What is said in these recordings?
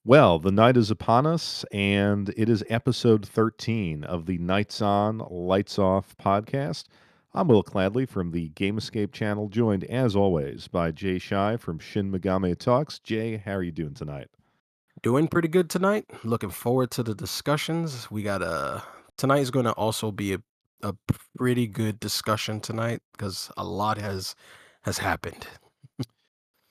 Well, the night is upon us, and it is episode 13 of the Nights On, Lights Off podcast. I'm Will Cladley from the Game Escape channel, joined as always by JayShy from ShinMegamiTalks. Jay, how are you doing tonight? Doing pretty good tonight. Looking forward to the discussions. We got tonight is going to also be a pretty good discussion tonight because a lot has happened.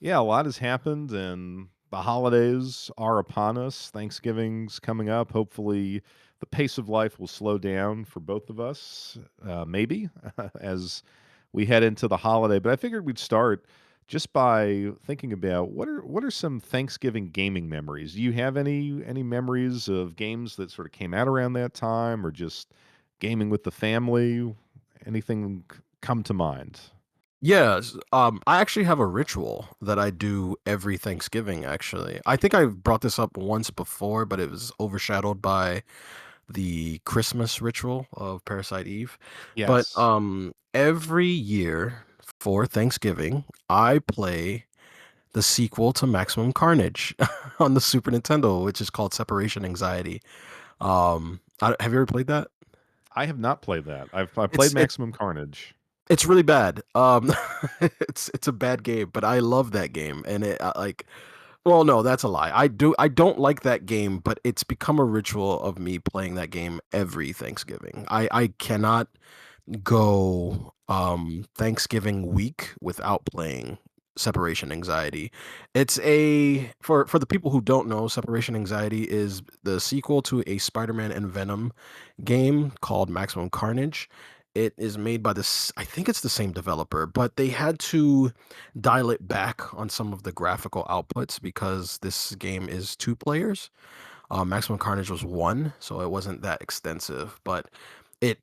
Yeah, a lot has happened, and the holidays are upon us. Thanksgiving's coming up. Hopefully, the pace of life will slow down for both of us, maybe, as we head into the holiday. But I figured we'd start just by thinking about what are some Thanksgiving gaming memories? Do you have any memories of games that sort of came out around that time, or just gaming with the family? Anything come to mind? Yes, I actually have a ritual that I do every Thanksgiving. Actually, I think I've brought this up once before, but it was overshadowed by the Christmas ritual of Parasite Eve. But Yes. every year for Thanksgiving, I play the sequel to Maximum Carnage on the Super Nintendo, which is called Separation Anxiety. Have you ever played that? I have not played that. I played It's it Maximum Carnage. it's really bad. It's a bad game, but I love that game, and well, no, that's a lie. I don't like that game, but it's become a ritual of me playing that game every Thanksgiving. I cannot go Thanksgiving week without playing Separation Anxiety. It's a for the people who don't know, Separation Anxiety is the sequel to a Spider-Man and Venom game called Maximum Carnage. It is made by this, I think it's the same developer, but they had to dial it back on some of the graphical outputs because this game is two players. Maximum Carnage was one, so it wasn't that extensive, but it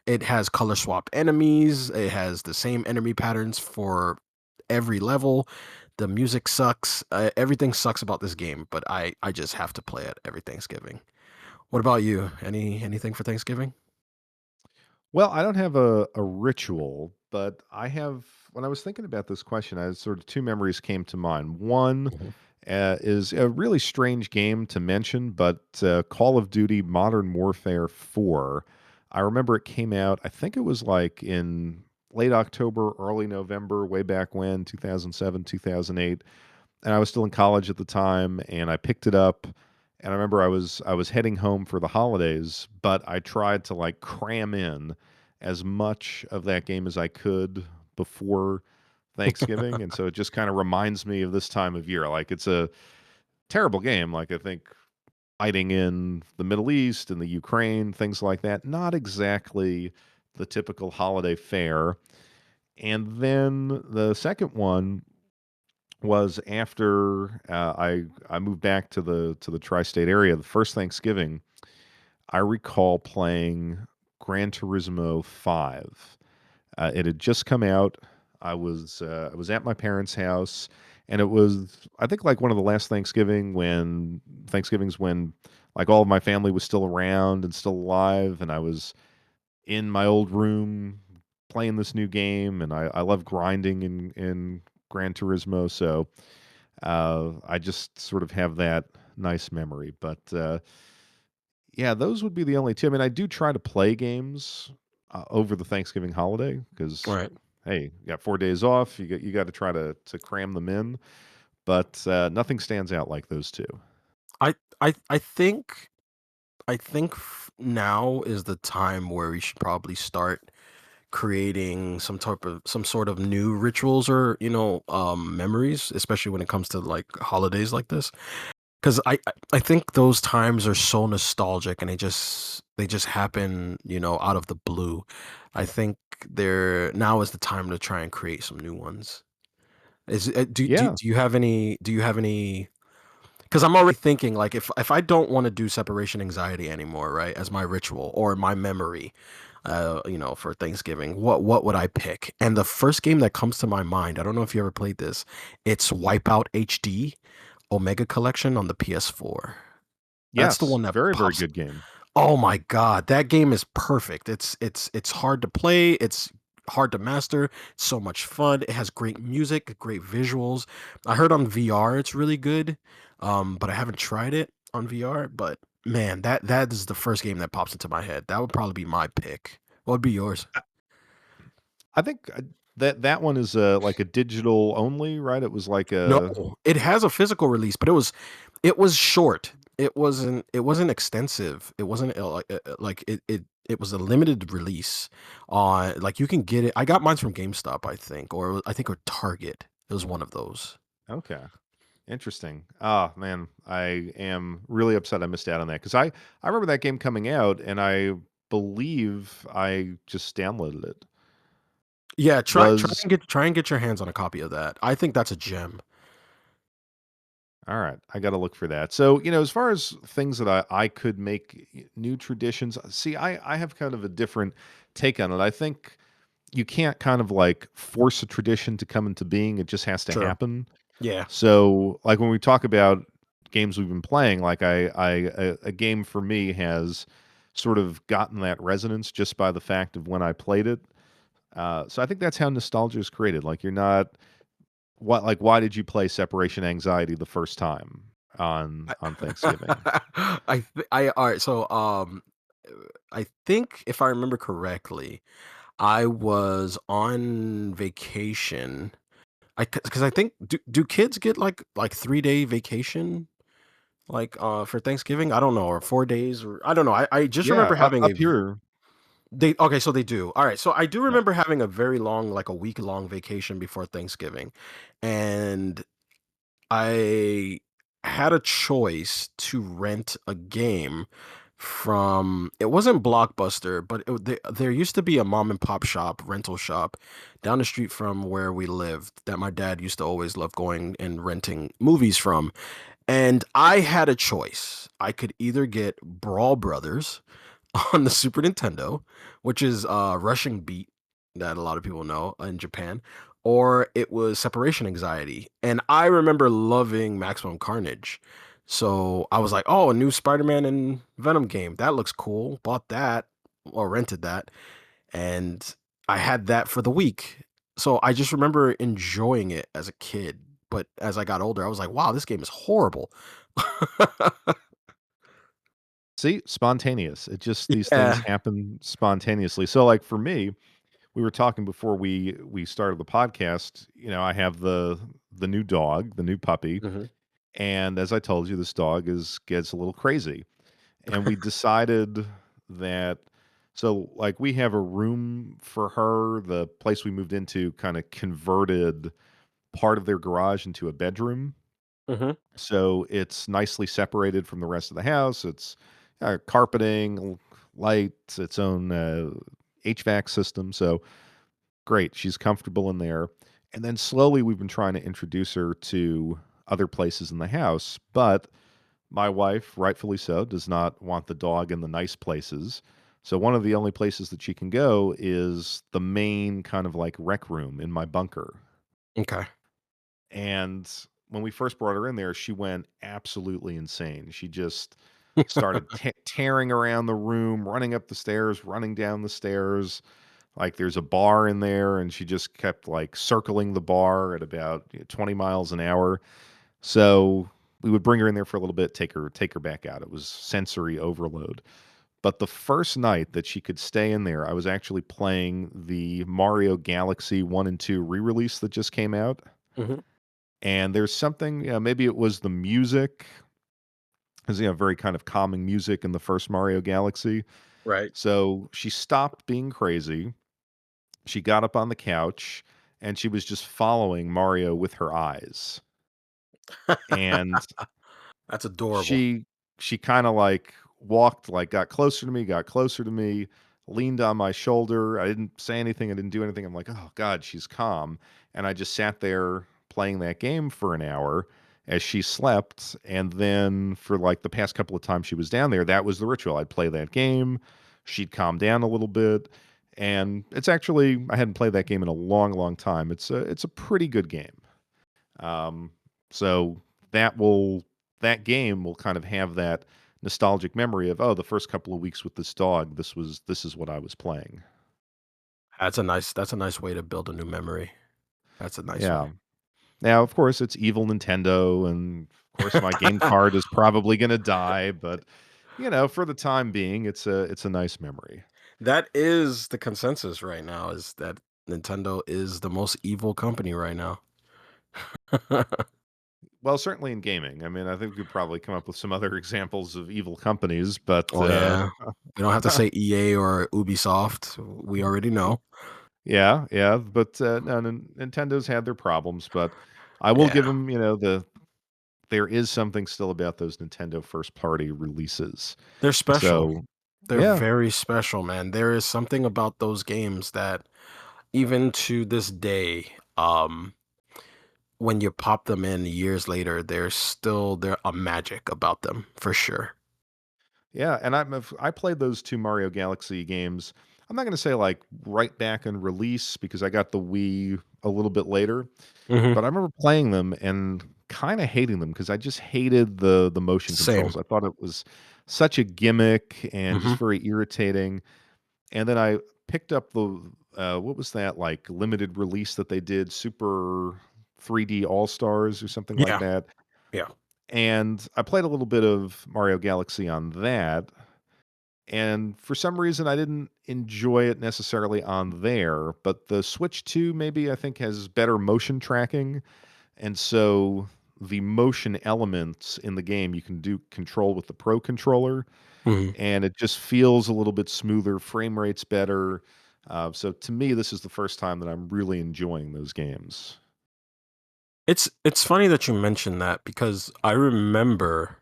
it has color swap enemies. It has the same enemy patterns for every level. The music sucks. Everything sucks about this game, but I just have to play it every Thanksgiving. What about you? Anything for Thanksgiving? Well, I don't have a ritual, but I have when I was thinking about this question, I sort of two memories came to mind. One Mhm. is a really strange game to mention, but Call of Duty Modern Warfare 4. I remember it came out, I think it was like in late October, early November, way back when, 2007, 2008. And I was still in college at the time, and I picked it up. And I remember I was heading home for the holidays, but I tried to like cram in as much of that game as I could before Thanksgiving, and so it just kind of reminds me of this time of year. Like it's a terrible game. Like I think fighting in the Middle East and the Ukraine, things like that, not exactly the typical holiday fare. And then the second one was after I moved back to the tri-state area. The first Thanksgiving, I recall playing Gran Turismo 5. It had just come out. I was at my parents' house, and it was I think like one of the last Thanksgivings when like all of my family was still around and still alive, and I was in my old room playing this new game, and I love grinding in Gran Turismo, so I just sort of have that nice memory. But yeah, those would be the only two. I mean, I do try to play games over the Thanksgiving holiday because, Right. hey, you got 4 days off. You got to try to cram them in. But nothing stands out like those two. I think now is the time where we should probably start creating some sort of new rituals or memories, especially when it comes to like holidays like this. Because I think those times are so nostalgic and they just happen, out of the blue. I think there now is the time to try and create some new ones. Yeah, Do you have any? Because I'm already thinking like if I don't want to do separation anxiety anymore, right, as my ritual or my memory, for Thanksgiving, what would I pick? And the first game that comes to my mind, I don't know if you ever played this, it's Wipeout HD Omega Collection on the PS4. That's the yes, one that very very pops. good game. Oh my god, that game is perfect. It's hard to play. It's hard to master. So much fun. It has great music, great visuals. I heard on VR it's really good, but I haven't tried it on VR. But man, that is the first game that pops into my head. That would probably be my pick. What would be yours? I think that one is like a digital only, right? It was like No, a it has a physical release, but it was short. It wasn't extensive. It wasn't like it was a limited release on like you can get it. I got mine from GameStop, I think, or I think or Target. It was one of those. okay. Interesting. Ah, man, I am really upset I missed out on that because I remember that game coming out and I believe I just downloaded it. Yeah, Was try and get your hands on a copy of that. I think that's a gem. All right, I got to look for that. So, as far as things that I could make new traditions, see, I have kind of a different take on it. I think you can't kind of like force a tradition to come into being. It just has to True. happen. Yeah. So, like when we talk about games we've been playing, like a game for me has sort of gotten that resonance just by the fact of when I played it. So I think that's how nostalgia is created. Like you're not why did you play Separation Anxiety the first time on Thanksgiving? I all right. So I think if I remember correctly, I was on vacation. Because I think do kids get like 3-day vacation for Thanksgiving? I don't know, or 4 days, or I don't know. I just Yeah, remember having up here. they okay, so they do. All right, so I do Yeah. remember having a very long, like a week long vacation before Thanksgiving, and I had a choice to rent a game from it wasn't Blockbuster, but there used to be a mom and pop shop, rental shop down the street from where we lived that my dad used to always love going and renting movies from. And I had a choice. I could either get Brawl Brothers on the Super Nintendo, which is Rushing Beat that a lot of people know in Japan, or it was Separation Anxiety. And I remember loving Maximum Carnage. So I was like, oh, a new Spider-Man and Venom game. That looks cool. Bought that or rented that. And I had that for the week. So I just remember enjoying it as a kid. But as I got older, I was like, wow, this game is horrible. See, spontaneous. It just these things Yeah. happen spontaneously. So, like for me, we were talking before we started the podcast. I have the new dog, the new puppy, Hmm. and as I told you, this dog is gets a little crazy, and we decided that. So, like, we have a room for her. The place we moved into kind of converted part of their garage into a bedroom. Hmm. So it's nicely separated from the rest of the house. It's carpeting, lights, its own HVAC system. So great. She's comfortable in there. And then slowly we've been trying to introduce her to other places in the house. But my wife, rightfully so, does not want the dog in the nice places. So one of the only places that she can go is the main kind of like rec room in my bunker. Okay. And when we first brought her in there, she went absolutely insane. She just started tearing around the room, running up the stairs, running down the stairs. Like there's a bar in there, and she just kept like circling the bar at about 20 miles an hour. So we would bring her in there for a little bit, take her back out. It was sensory overload. But the first night that she could stay in there, I was actually playing the Mario Galaxy 1 and 2 re-release that just came out. Hmm. And there's something, maybe it was the music, because very kind of calming music in the first Mario Galaxy. Right. So she stopped being crazy. She got up on the couch and she was just following Mario with her eyes. And That's adorable. she she kind of like walked, like got closer to me, leaned on my shoulder. I didn't say anything, I didn't do anything. I'm like, oh God, she's calm. And I just sat there playing that game for an hour as she slept. And then for like the past couple of times she was down there, that was the ritual. I'd play that game, she'd calm down a little bit. And it's actually, I hadn't played that game in a long, long time. It's a pretty good game. Um, so that will that game will kind of have that nostalgic memory of, oh, the first couple of weeks with this dog, this is what I was playing. That's a nice way to build a new memory. That's a nice way. Yeah. Now, of course, it's evil Nintendo, and of course, my game card is probably going to die. But for the time being, it's a nice memory. That is the consensus right now, is that Nintendo is the most evil company right now. Well, certainly in gaming. I mean, I think we could probably come up with some other examples of evil companies, but Oh yeah. We don't have to say EA or Ubisoft. We already know. yeah, yeah. But no, Nintendo's had their problems, but I will Yeah. give them, there is something still about those Nintendo first party releases. They're special. So They're yeah, very special, man. There is something about those games that even to this day, when you pop them in years later, there a magic about them for sure. yeah, and I played those 2 Mario Galaxy games. I'm not gonna say, like, right back in release because I got the Wii a little bit later, Hmm. but I remember playing them and kinda hating them because I just hated the motion Same. controls. I thought it was such a gimmick and Hmm. just very irritating, and then I picked up what was that, like, limited release that they did, Super 3D All-Stars or something like Yeah. that, Yeah. and I played a little bit of Mario Galaxy on that, and for some reason, I didn't enjoy it necessarily on there, but the Switch 2 maybe I think has better motion tracking, and so the motion elements in the game you can do control with the Pro controller, Hmm. and it just feels a little bit smoother, frame rate's better. So to me, this is the first time that I'm really enjoying those games. It's funny that you mentioned that because I remember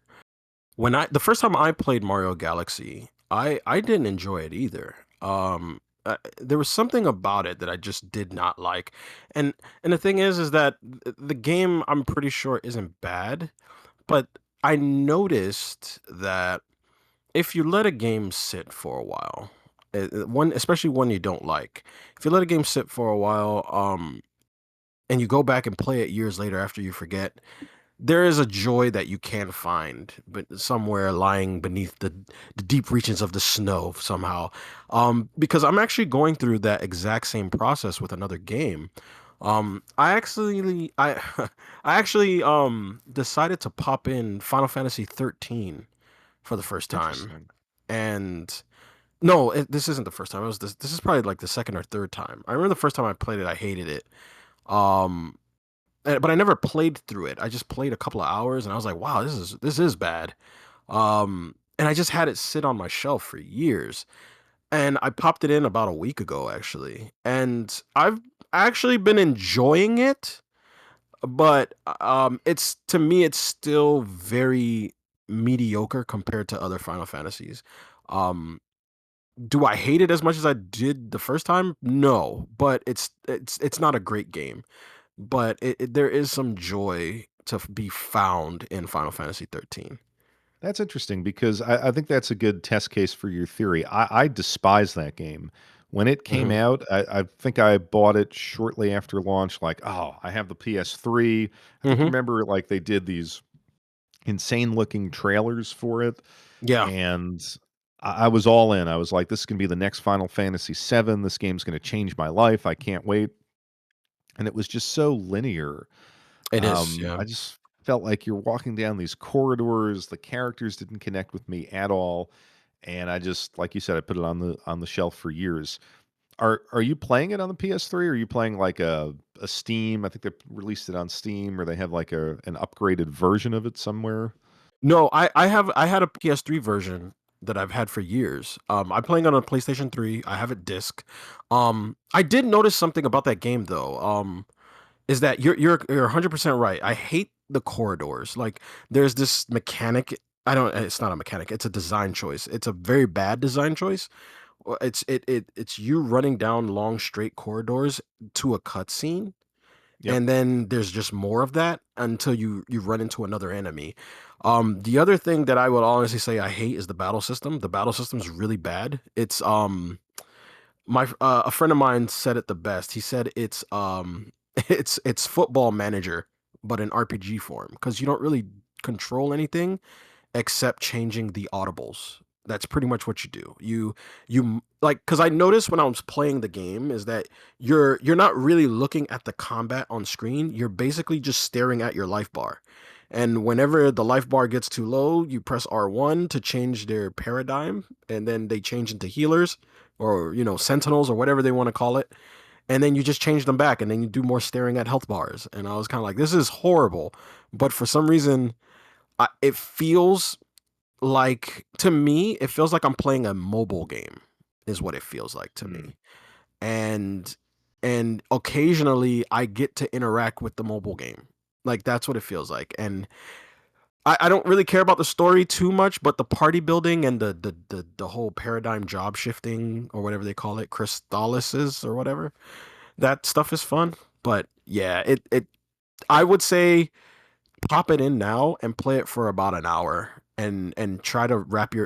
when I the first time I played Mario Galaxy, I didn't enjoy it either. There was something about it that I just did not like, and and the thing is that the game I'm pretty sure isn't bad, but I noticed that if you let a game sit for a while, one especially one you don't like, if you let a game sit for a while, and you go back and play it years later after you forget, there is a joy that you can find, but somewhere lying beneath the deep reaches of the snow somehow. Because I'm actually going through that exact same process with another game. I I actually decided to pop in Final Fantasy 13 for the first time, Interesting. and no, this isn't the first time. It was this is probably like the second or third time. I remember the first time I played it, I hated it. Um, but I never played through it. I just played a couple of hours and I was like, wow, this is bad. And I just had it sit on my shelf for years. And I popped it in about a week ago actually. And I've actually been enjoying it, but it's to me it's still very mediocre compared to other Final Fantasies. Um do I hate it as much as I did the first time? No, but it's not a great game, but there is some joy to be found in Final Fantasy 13. That's interesting because I think that's a good test case for your theory. I despise that game. When it came Hmm. out, I think I bought it shortly after launch, like, oh, I have the PS3. I think you Hmm. remember like they did these insane looking trailers for it. Yeah, And I was all in. I was like, this is gonna be the next Final Fantasy VII. This game's gonna change my life. I can't wait. And it was just so linear. it is. Yeah, I just felt like you're walking down these corridors. The characters didn't connect with me at all, and I just, like you said, I put it on the shelf for years. Are you playing it on the PS3? Or are you playing like a Steam? I think they released it on Steam, or they have like an upgraded version of it somewhere. no, I had a PS3 version that I've had for years. I'm playing on a PlayStation 3. I have a disc. I did notice something about that game though. Is that you're 100% right. I hate the corridors. Like there's this mechanic. I don't. It's not a mechanic. It's a design choice. It's a very bad design choice. It's you running down long straight corridors to a cutscene, Yep. and then there's just more of that until you run into another enemy. The other thing that I would honestly say I hate is the battle system. The battle system is really bad. It's my a friend of mine said it the best. He said it's it's football manager but in RPG form because you don't really control anything except changing the audibles. That's pretty much what you do. Like, because I noticed when I was playing the game is that you're not really looking at the combat on screen. You're basically just staring at your life bar. And whenever the life bar gets too low, you press R1 to change their paradigm, and then they change into healers or, sentinels or whatever they want to call it. And then you just change them back, and then you do more staring at health bars. And I was kind of like, this is horrible. But for some reason, it feels like, to me, it feels like I'm playing a mobile game, is what it feels like to Hmm. me. And occasionally I get to interact with the mobile game. Like, that's what it feels like. And I don't really care about the story too much, but the party building and the whole paradigm job shifting, or whatever they call it, crystallises or whatever, that stuff is fun. But yeah, it I would say pop it in now and play it for about an hour, and try to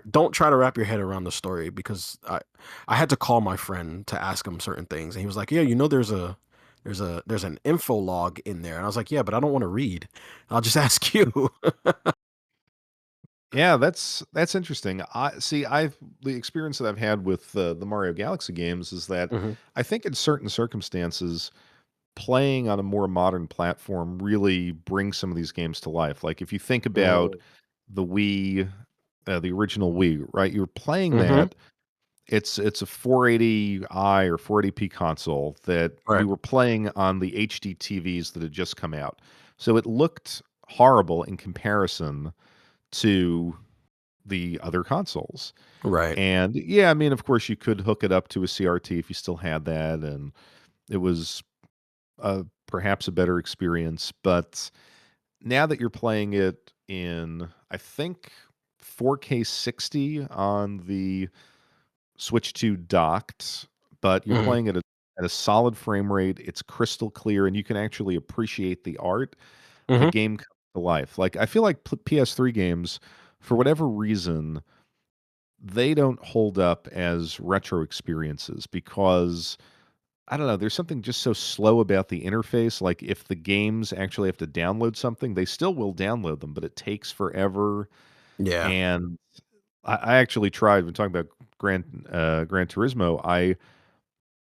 don't try to wrap your head around the story, because I had to call my friend to ask him certain things, and he was like, yeah, there's an info log in there, and I was like, yeah, but I don't want to read. I'll just ask you. Yeah, that's interesting. I see. I've the experience that I've had with the Mario Galaxy games is that Hmm. I think in certain circumstances, playing on a more modern platform really brings some of these games to life. Like if you think about the Wii, the original Wii, right? You're playing Hmm. that. It's a 480i or 480p console that we Right. were playing on the HD TVs that had just come out. So it looked horrible in comparison to the other consoles. Right. And yeah, I mean, of course, you could hook it up to a CRT if you still had that, and it was perhaps a better experience. But now that you're playing it in, I think, 4K 60 on the Switch 2 docked, but you're Hmm. playing it at a solid frame rate, it's crystal clear, and you can actually appreciate the art, the Hmm. game comes to life. Like, I feel like PS3 games, for whatever reason, they don't hold up as retro experiences because I don't know, there's something just so slow about the interface. Like if the games actually have to download something, they still will download them, but it takes forever. Yeah. And I actually tried when talking about Gran Turismo, I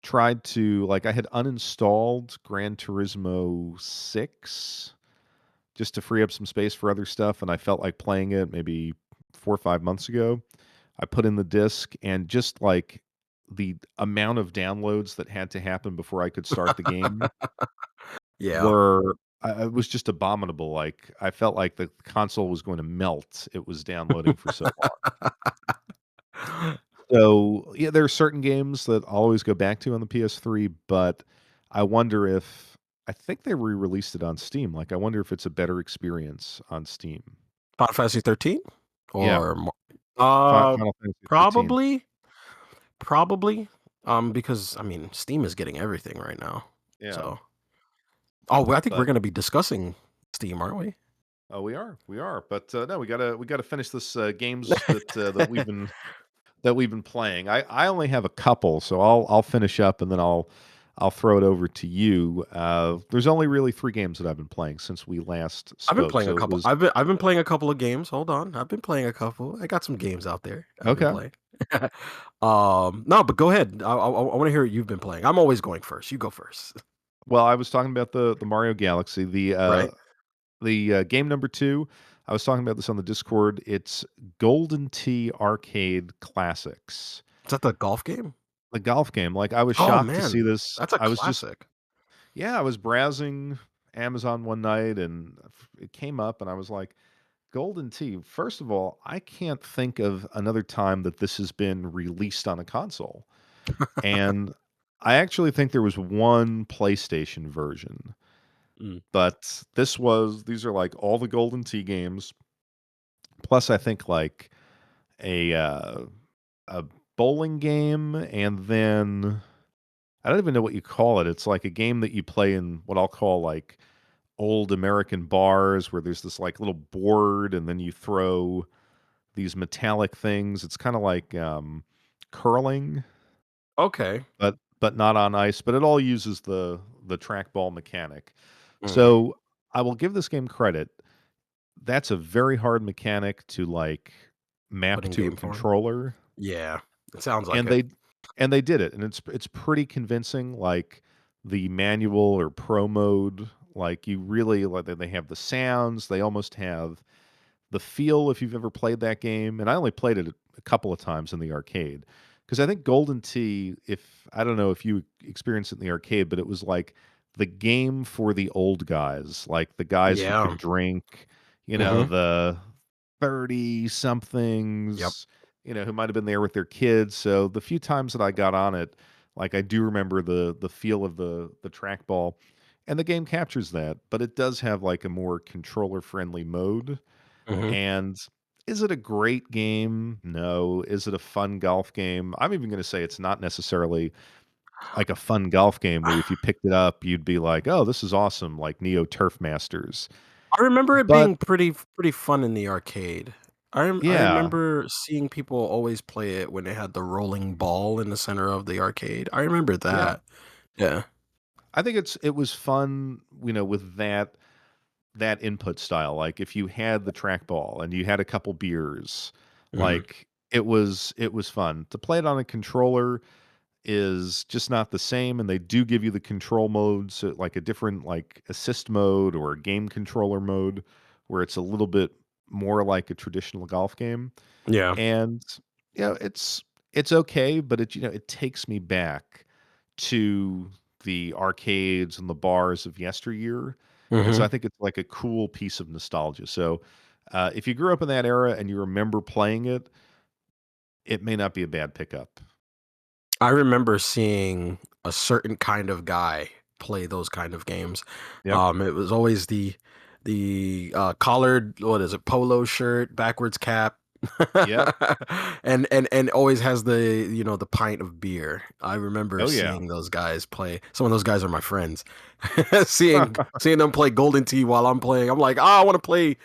tried to like I had uninstalled Gran Turismo 6 just to free up some space for other stuff, and I felt like playing it maybe 4 or 5 months ago. I put in the disc and just like the amount of downloads that had to happen before I could start the game Yeah. were it was just abominable. Like I felt like the console was going to melt. It was downloading for so long. So yeah, there are certain games that I'll always go back to on the PS3, but I wonder if I think they re-released it on Steam. Like I wonder if it's a better experience on Steam. Final Fantasy 13 Yeah, or uh Final Fantasy 13. probably. Probably. Because I mean, Steam is getting everything right now. Yeah, So, oh, well, I think we're but going to be discussing Steam, aren't we? oh, we are. But no, we gotta finish this games that we've been playing. I only have a couple, so I'll finish up and then I'll throw it over to you. There's only really 3 games that I've been playing since we last I've been spoke. playing a So it couple. was I've been playing a couple of games. Hold on, I've been playing a couple. I got some games out there. I've been okay. playing. No, but go ahead. I want to hear what you've been playing. I'm always going first. You go first. Well, I was talking about the Mario Galaxy, Right? game number 2. I was talking about this on the Discord. It's Golden Tee Arcade Classics. Is that the golf game? The golf game. Like I was Oh shocked to see man, this. that's a I was just classic. yeah, I was browsing Amazon one night and it came up and I was like, Golden Tee. First of all, I can't think of another time that this has been released on a console. And I actually think there was one PlayStation version, Mm. but these are like all the Golden Tee games, plus I think like a a bowling game, and then I don't even know what you call it. It's like a game that you play in what I'll call like old American bars where there's this like little board and then you throw these metallic things. It's kind of like curling, Okay. but not on ice. But it all uses the trackball mechanic. Mm. So I will give this game credit. That's a very hard mechanic to like Put map in to a game form. controller. Yeah, it sounds like And it. they did it, and it's pretty convincing, like, the manual or pro mode, like, you really like, they have the sounds, they almost have the feel if you've ever played that game, and I only played it a couple of times in the arcade, because I think Golden Tee, if I don't know if you experienced it in the arcade, but it was like the game for the old guys, like the guys who Yeah. could drink, Mhm. the 30 Yep. somethings, who might have been there with their kids. So the few times that I got on it, like I do remember the feel of the trackball, and the game captures that, but it does have like a more controller friendly mode. Mhm. And is it a great game? No. Is it a fun golf game? I'm even going to say it's not necessarily like a fun golf game where if you picked it up, you'd be like, "Oh, this is awesome," like Neo Turf Masters. I remember it But being pretty fun in the arcade. I yeah, remember seeing people always play it when they had the rolling ball in the center of the arcade. I remember yeah. that. Yeah. I think it was fun, with that input style. Like if you had the trackball and you had a couple beers, Mhm. like it was fun. To play it on a controller is just not the same, and they do give you the control modes, like a different like assist mode or a game controller mode where it's a little bit more like a traditional golf game. Yeah. And it's okay, but it takes me back to the arcades and the bars of yesteryear. And so Mhm. I think it's like a cool piece of nostalgia. So if you grew up in that era and you remember playing it, it may not be a bad pickup. I remember seeing a certain kind of guy play those kind of games. Yep. It was always the collared, what is it, polo shirt, backwards cap, Yep. and always has the pint of beer. I remember Oh yeah. seeing those guys play. Some of those guys are my friends. Seeing them play Golden Tee while I'm playing, I'm like, I want to play,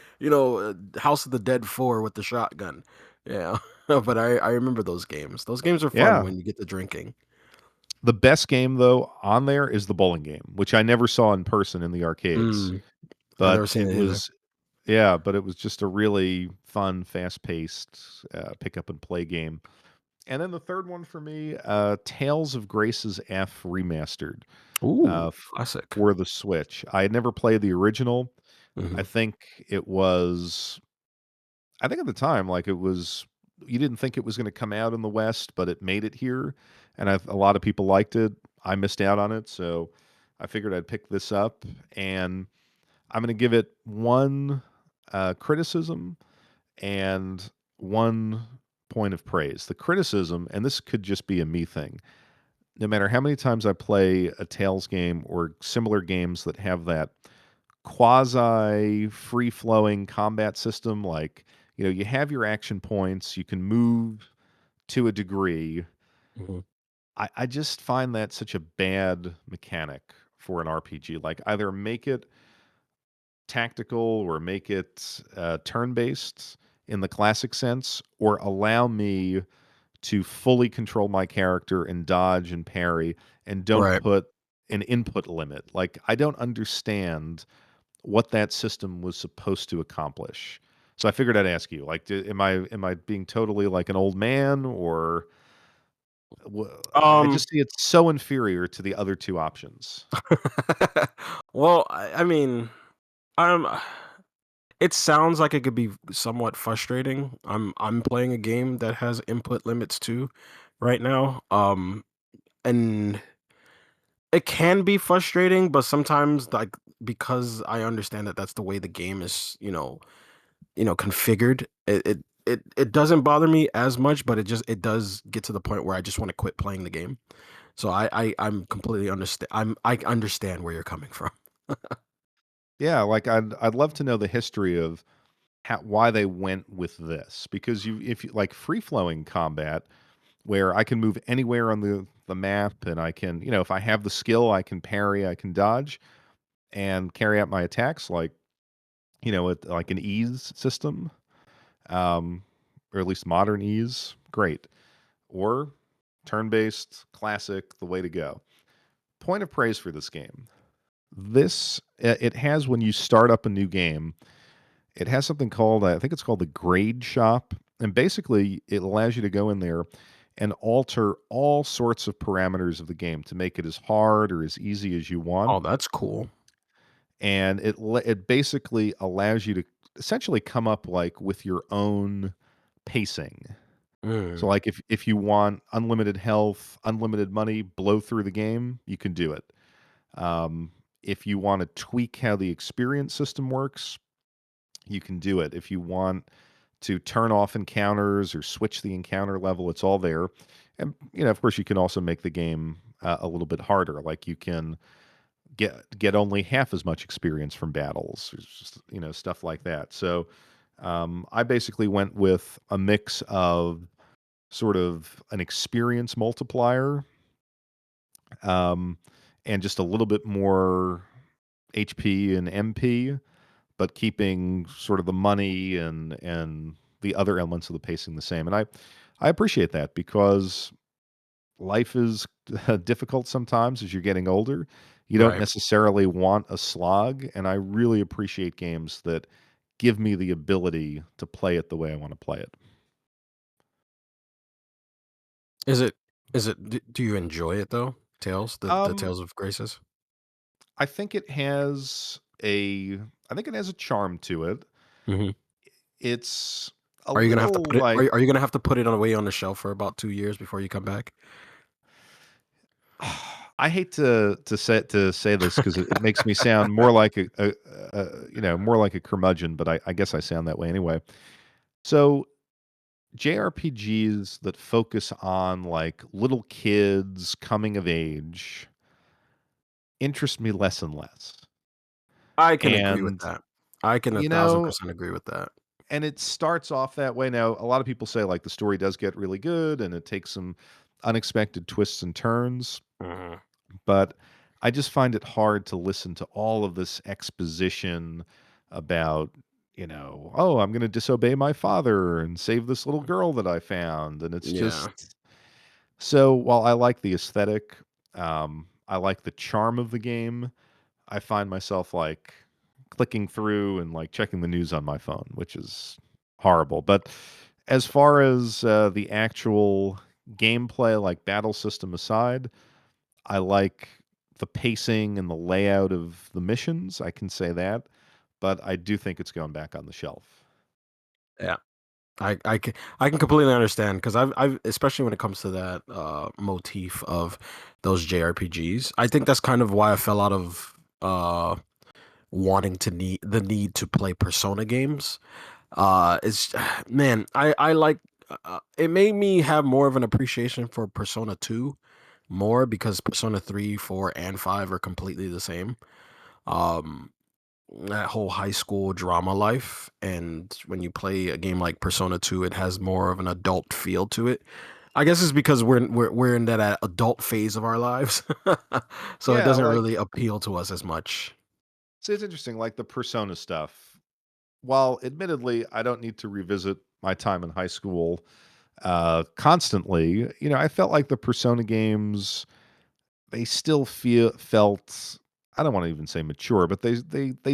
House of the Dead 4 with the shotgun. Yeah. But I remember those games. Those games are fun Yeah. when you get to drinking. The best game though on there is the bowling game, which I never saw in person in the arcades. Mm, I've never But seen it it either. was yeah, but it was just a really fun, fast-paced, pick up and play game. And then the third one for me, Tales of Grace's F Remastered, Ooh, f classic. for the Switch. I had never played the original. I Mhm. think it was I think at the time, like, it was you didn't think it was gonna come out in the West, but it made it here, and a lot of people liked it. I missed out on it, so I figured I'd pick this up, and I'm gonna give it one, criticism and one point of praise. The criticism, and this could just be a me thing, no matter how many times I play a Tales game or similar games that have that quasi free flowing combat system, like, you have your action points, you can move to a degree. Mhm. I just find that such a bad mechanic for an RPG. Like, either make it tactical or make it turn based in the classic sense, or allow me to fully control my character and dodge and parry, and don't Right. put an input limit. Like, I don't understand what that system was supposed to accomplish. So I figured I'd ask you, like, am I being totally like an old man, or I Um, just see it's so inferior to the other two options. well, I mean, um, it sounds like it could be somewhat frustrating. I'm playing a game that has input limits too right now. And it can be frustrating, but sometimes like because I understand that that's the way the game is, configured, it doesn't bother me as much, but it does get to the point where I just want to quit playing the game. So I'm completely understand. I understand where you're coming from. Yeah, like I'd love to know the history of why they went with this, because if you like free flowing combat where I can move anywhere on the map, and I can, if I have the skill, I can parry, I can dodge and carry out my attacks like, like an ease system, um, or at least modern ease, great. Or turn-based, classic, the way to go. Point of praise for this game. It has, when you start up a new game, it has something called, I think it's called the grade shop. And basically, it allows you to go in there and alter all sorts of parameters of the game to make it as hard or as easy as you want. Oh, that's cool. And it basically allows you to essentially come up like with your own pacing. So Mm, like if you want unlimited health, unlimited money, blow through the game, you can do it. If you want to tweak how the experience system works, you can do it. If you want to turn off encounters or switch the encounter level, it's all there. And of course, you can also make the game a little bit harder. Like you can get only half as much experience from battles, or just, stuff like that. So I basically went with a mix of sort of an experience multiplier, um, and just a little bit more HP and MP, but keeping sort of the money and the other elements of the pacing the same. And I appreciate that because life is difficult sometimes as you're getting older. You don't right. necessarily want a slog, and I really appreciate games that give me the ability to play it the way I want to play it. Is it do you enjoy it though? The Um, Tales of Graces? I think it has a I think it has a charm to it. Mhm. It's a Are you gonna have to little put it like are you gonna have to put it away on the shelf for about 2 years before you come back? I hate to say this because it makes me sound more like more like a curmudgeon, but I guess I sound that way anyway. So JRPGs that focus on like little kids coming of age interest me less and less. I can agree with And that. I can you know, 1,000% agree with that. and it starts off that way. Now, a lot of people say like the story does get really good and it takes some unexpected twists and turns, Mhm. but I just find it hard to listen to all of this exposition about, oh, I'm going to disobey my father and save this little girl that I found. And it's Yeah. just so while I like the aesthetic, I like the charm of the game, I find myself like clicking through and like checking the news on my phone, which is horrible. But as far as the actual gameplay, like battle system aside, I like the pacing and the layout of the missions. I can say that, but I do think it's going back on the shelf. Yeah. I can completely understand because I've especially when it comes to that motif of those JRPGs. I think that's kind of why I fell out of wanting to need to play Persona games. It's man, I like it made me have more of an appreciation for Persona 2 more because Persona 3, 4, and 5 are completely the same. Um that whole high school drama life, and when you play a game like Persona 2, it has more of an adult feel to it. I guess it's because we're in that adult phase of our lives. So it Yeah, doesn't like really appeal to us as much. so it's interesting, like the Persona stuff. While admittedly, I don't need to revisit my time in high school constantly. I felt like the Persona games they still felt I don't want to even say mature, but they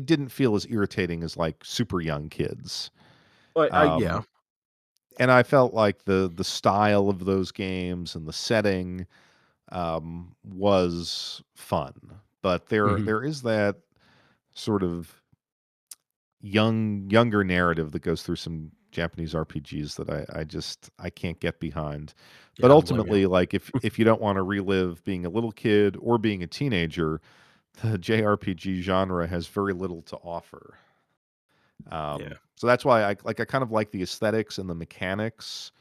didn't feel as irritating as like super young kids. But yeah. Um, and I felt like the style of those games and the setting was fun, but Mhm. there is that sort of younger narrative that goes through some Japanese RPGs that I can't get behind. But Yeah, I don't blame you. ultimately, like if you don't want to relive being a little kid or being a teenager, the JRPG genre has very little to offer. Yeah. So that's why I kind of like the aesthetics and the mechanics.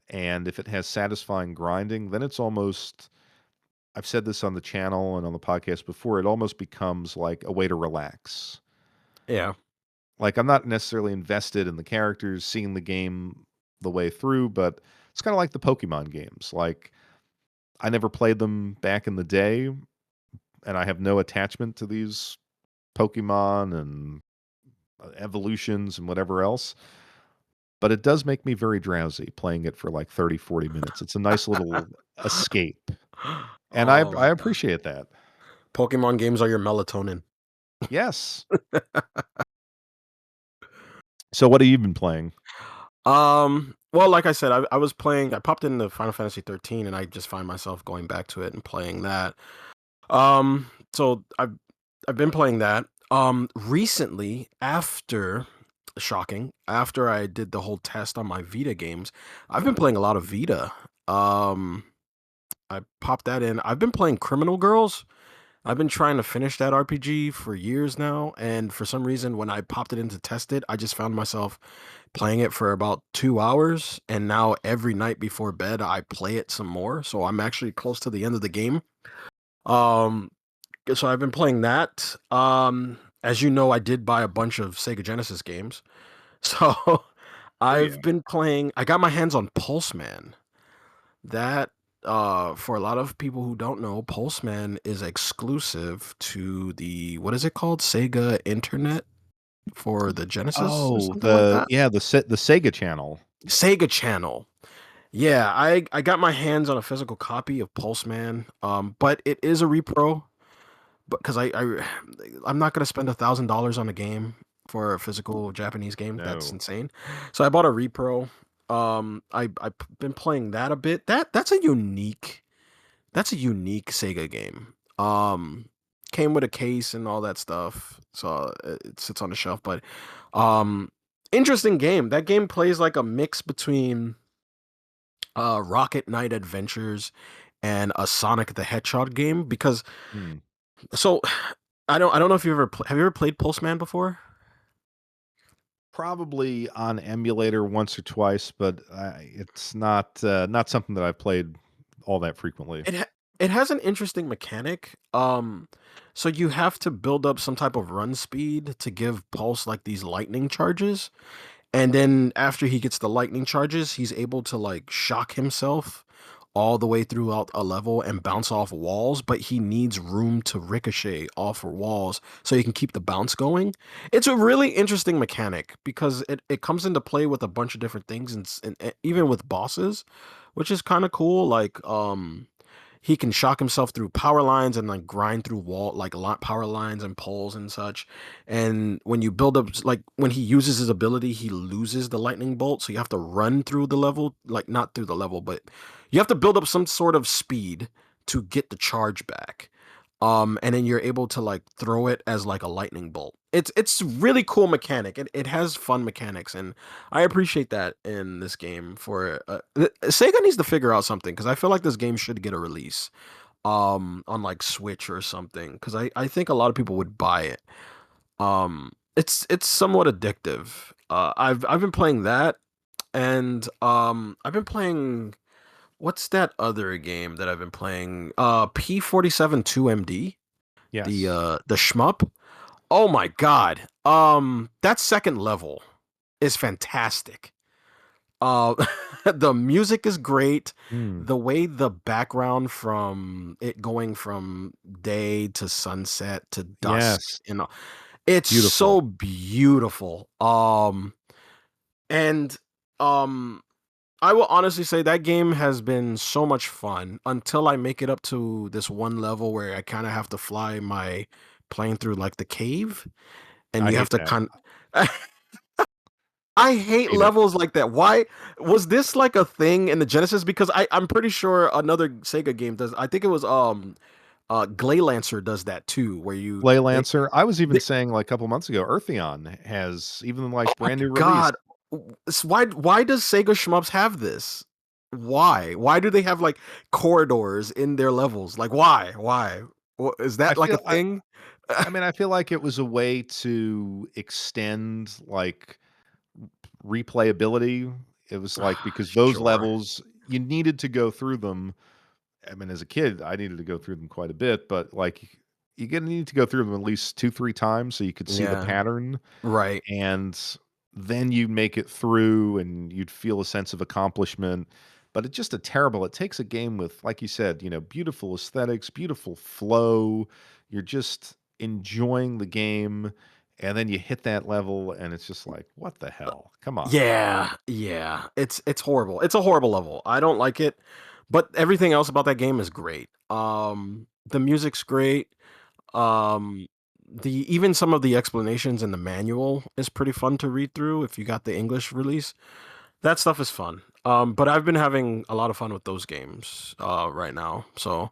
And if it has satisfying grinding, then it's almost I've said this on the channel and on the podcast before, it almost becomes like a way to relax. Yeah. Like, I'm not necessarily invested in the characters, seeing the game the way through, but it's kinda like the Pokemon games. Like, I never played them back in the day, and I have no attachment to these Pokemon and, evolutions and whatever else, but it does make me very drowsy playing it for, like, 30, 40 minutes. It's a nice little escape, and Oh I my god. appreciate that. Pokemon games are your melatonin. Yes. So what have you been playing? Well, like I said, I was playing. I popped into Final Fantasy 13, and I just find myself going back to it and playing that. So I've been playing that. Recently, after I did the whole test on my Vita games, I've been playing a lot of Vita. Um, I popped that in. I've been playing Criminal Girls. I've been trying to finish that RPG for years now, and for some reason, when I popped it in to test it, I just found myself playing it for about 2 hours, and now every night before bed, I play it some more. So I'm actually close to the end of the game. Um, so I've been playing that. As you know, I did buy a bunch of Sega Genesis games. So Oh yeah. I've been playing. I got my hands on Pulse Man. That for a lot of people who don't know, Pulse Man is exclusive to the what is it called? Sega Internet for the Genesis or Oh, something like that. the Sega channel. Sega Channel. Yeah, I got my hands on a physical copy of Pulse Man. But it is a repro. But because I'm not gonna spend $1,000 on a game for a physical Japanese game. That's No. insane. So I bought a repro. I've been playing that a bit. That's a unique Sega game. Came with a case and all that stuff, so it sits on the shelf. But um, interesting game. That game plays like a mix between Rocket Knight Adventures and a Sonic the Hedgehog game because Hmm. so I don't know if have you ever played Pulse Man before? Probably on emulator once or twice, but it's not something that I've played all that frequently. It has an interesting mechanic. So you have to build up some type of run speed to give Pulse like these lightning charges, and then after he gets the lightning charges, he's able to like shock himself all the way throughout a level and bounce off walls, but he needs room to ricochet off of walls so he can keep the bounce going. It's a really interesting mechanic because it comes into play with a bunch of different things and even with bosses, which is kind of cool. Like he can shock himself through power lines and like grind through wall like a lot power lines and poles and such. And when you build up like when he uses his ability, he loses the lightning bolt, so you have to run through the level, like not through the level, but you have to build up some sort of speed to get the charge back. And then you're able to like throw it as like a lightning bolt. It's really cool mechanic. It has fun mechanics, and I appreciate that in this game. Sega needs to figure out something because I feel like this game should get a release on like Switch or something because I think a lot of people would buy it. It's somewhat addictive. I've been playing that, and I've been playing what's that other game that I've been playing? P47 2MD, Yes. the shmup. Oh my god. That second level is fantastic. Uh the music is great. Hmm. The way the background from it going from day to sunset to dusk, Yes. it's Beautiful. so beautiful. And um I will honestly say that game has been so much fun until I make it up to this one level where I kind of have to fly my plane through like the cave, and I you have hate to that. I hate Hate it. levels like that. Why was this like a thing in the Genesis? Because I'm pretty sure another Sega game does. I think it was Glaylancer does that too, where Ley they, Lancer. I was even they saying like a couple months ago, Eartheon has even oh like my brand new release. god, why does Sega Shmups have this? Why do they have like corridors in their levels? Like why? Is I that like a feel thing? I mean, I feel like it was a way to extend like replayability. It was like because those Sure. levels you needed to go through them. I mean, as a kid, I needed to go through them quite a bit, but like you gonna need to go through them at least 2, 3 times so you could see the Yeah. pattern, Right. and then you make it through and you'd feel a sense of accomplishment. But it's just a terrible, it takes a game with, like you said, beautiful aesthetics, beautiful flow. You're just enjoying the game, and then you hit that level and it's just like, what the hell? Come on. Yeah, yeah. It's horrible. It's a horrible level. I don't like it, but everything else about that game is great. The music's great. Um, the even some of the explanations in the manual is pretty fun to read through if you got the English release. That stuff is fun. But I've been having a lot of fun with those games right now. So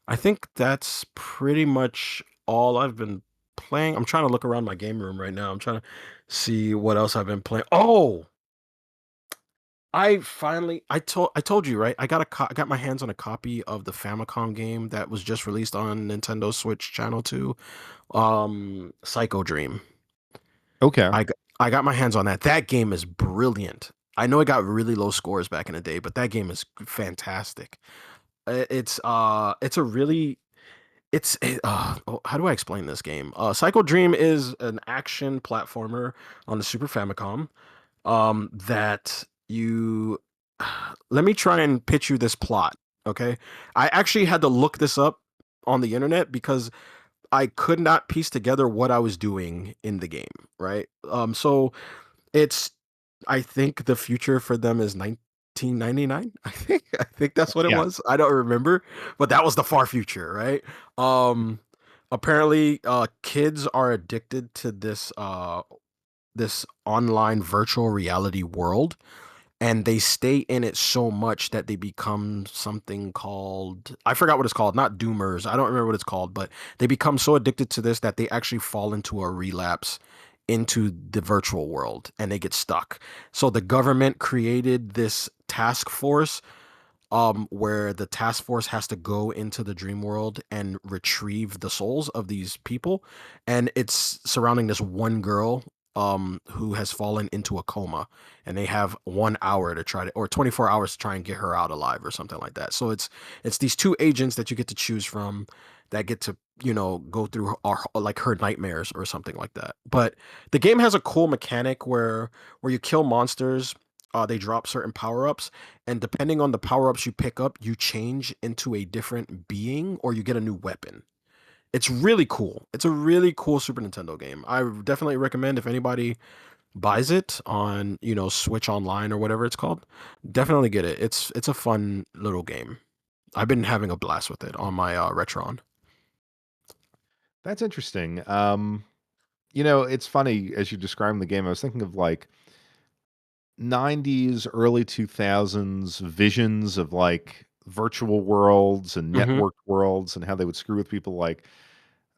I think that's pretty much all I've been playing. I'm trying to look around my game room right now. I'm trying to see what else I've been playing. Oh, I told you, right? I got my hands on a copy of the Famicom game that was just released on Nintendo Switch Channel 2. Psycho Dream. Okay. I got my hands on that. That game is brilliant. I know it got really low scores back in the day, but that game is fantastic. It's a really how do I explain this game? Psycho Dream is an action platformer on the Super Famicom. That you let me try and pitch you this plot. Okay, I actually had to look this up on the internet because I could not piece together what I was doing in the game, right? So it's I think the future for them is 1999. I think that's what it Yeah. was. I don't remember, but that was the far future, right? Um Apparently kids are addicted to this online virtual reality world, and they stay in it so much that they become something called, I forgot what it's called, not doomers, I don't remember what it's called, but they become so addicted to this that they actually fall into a relapse into the virtual world and they get stuck. So the government created this task force, where the task force has to go into the dream world and retrieve the souls of these people, and it's surrounding this one girl who has fallen into a coma, and they have 1 hour to try to, or 24 hours to try and get her out alive or something like that. So it's these two agents that you get to choose from that get to, go through like her nightmares or something like that. But the game has a cool mechanic where you kill monsters, they drop certain power-ups, and depending on the power-ups you pick up, you change into a different being or you get a new weapon. It's really cool. It's a really cool Super Nintendo game. I definitely recommend, if anybody buys it on, Switch Online or whatever it's called, definitely get it. It's a fun little game. I've been having a blast with it on my Retron. That's interesting. It's funny as you describe the game. I was thinking of like 90s, early 2000s visions of like virtual worlds and Mhm. networked worlds and how they would screw with people. Like,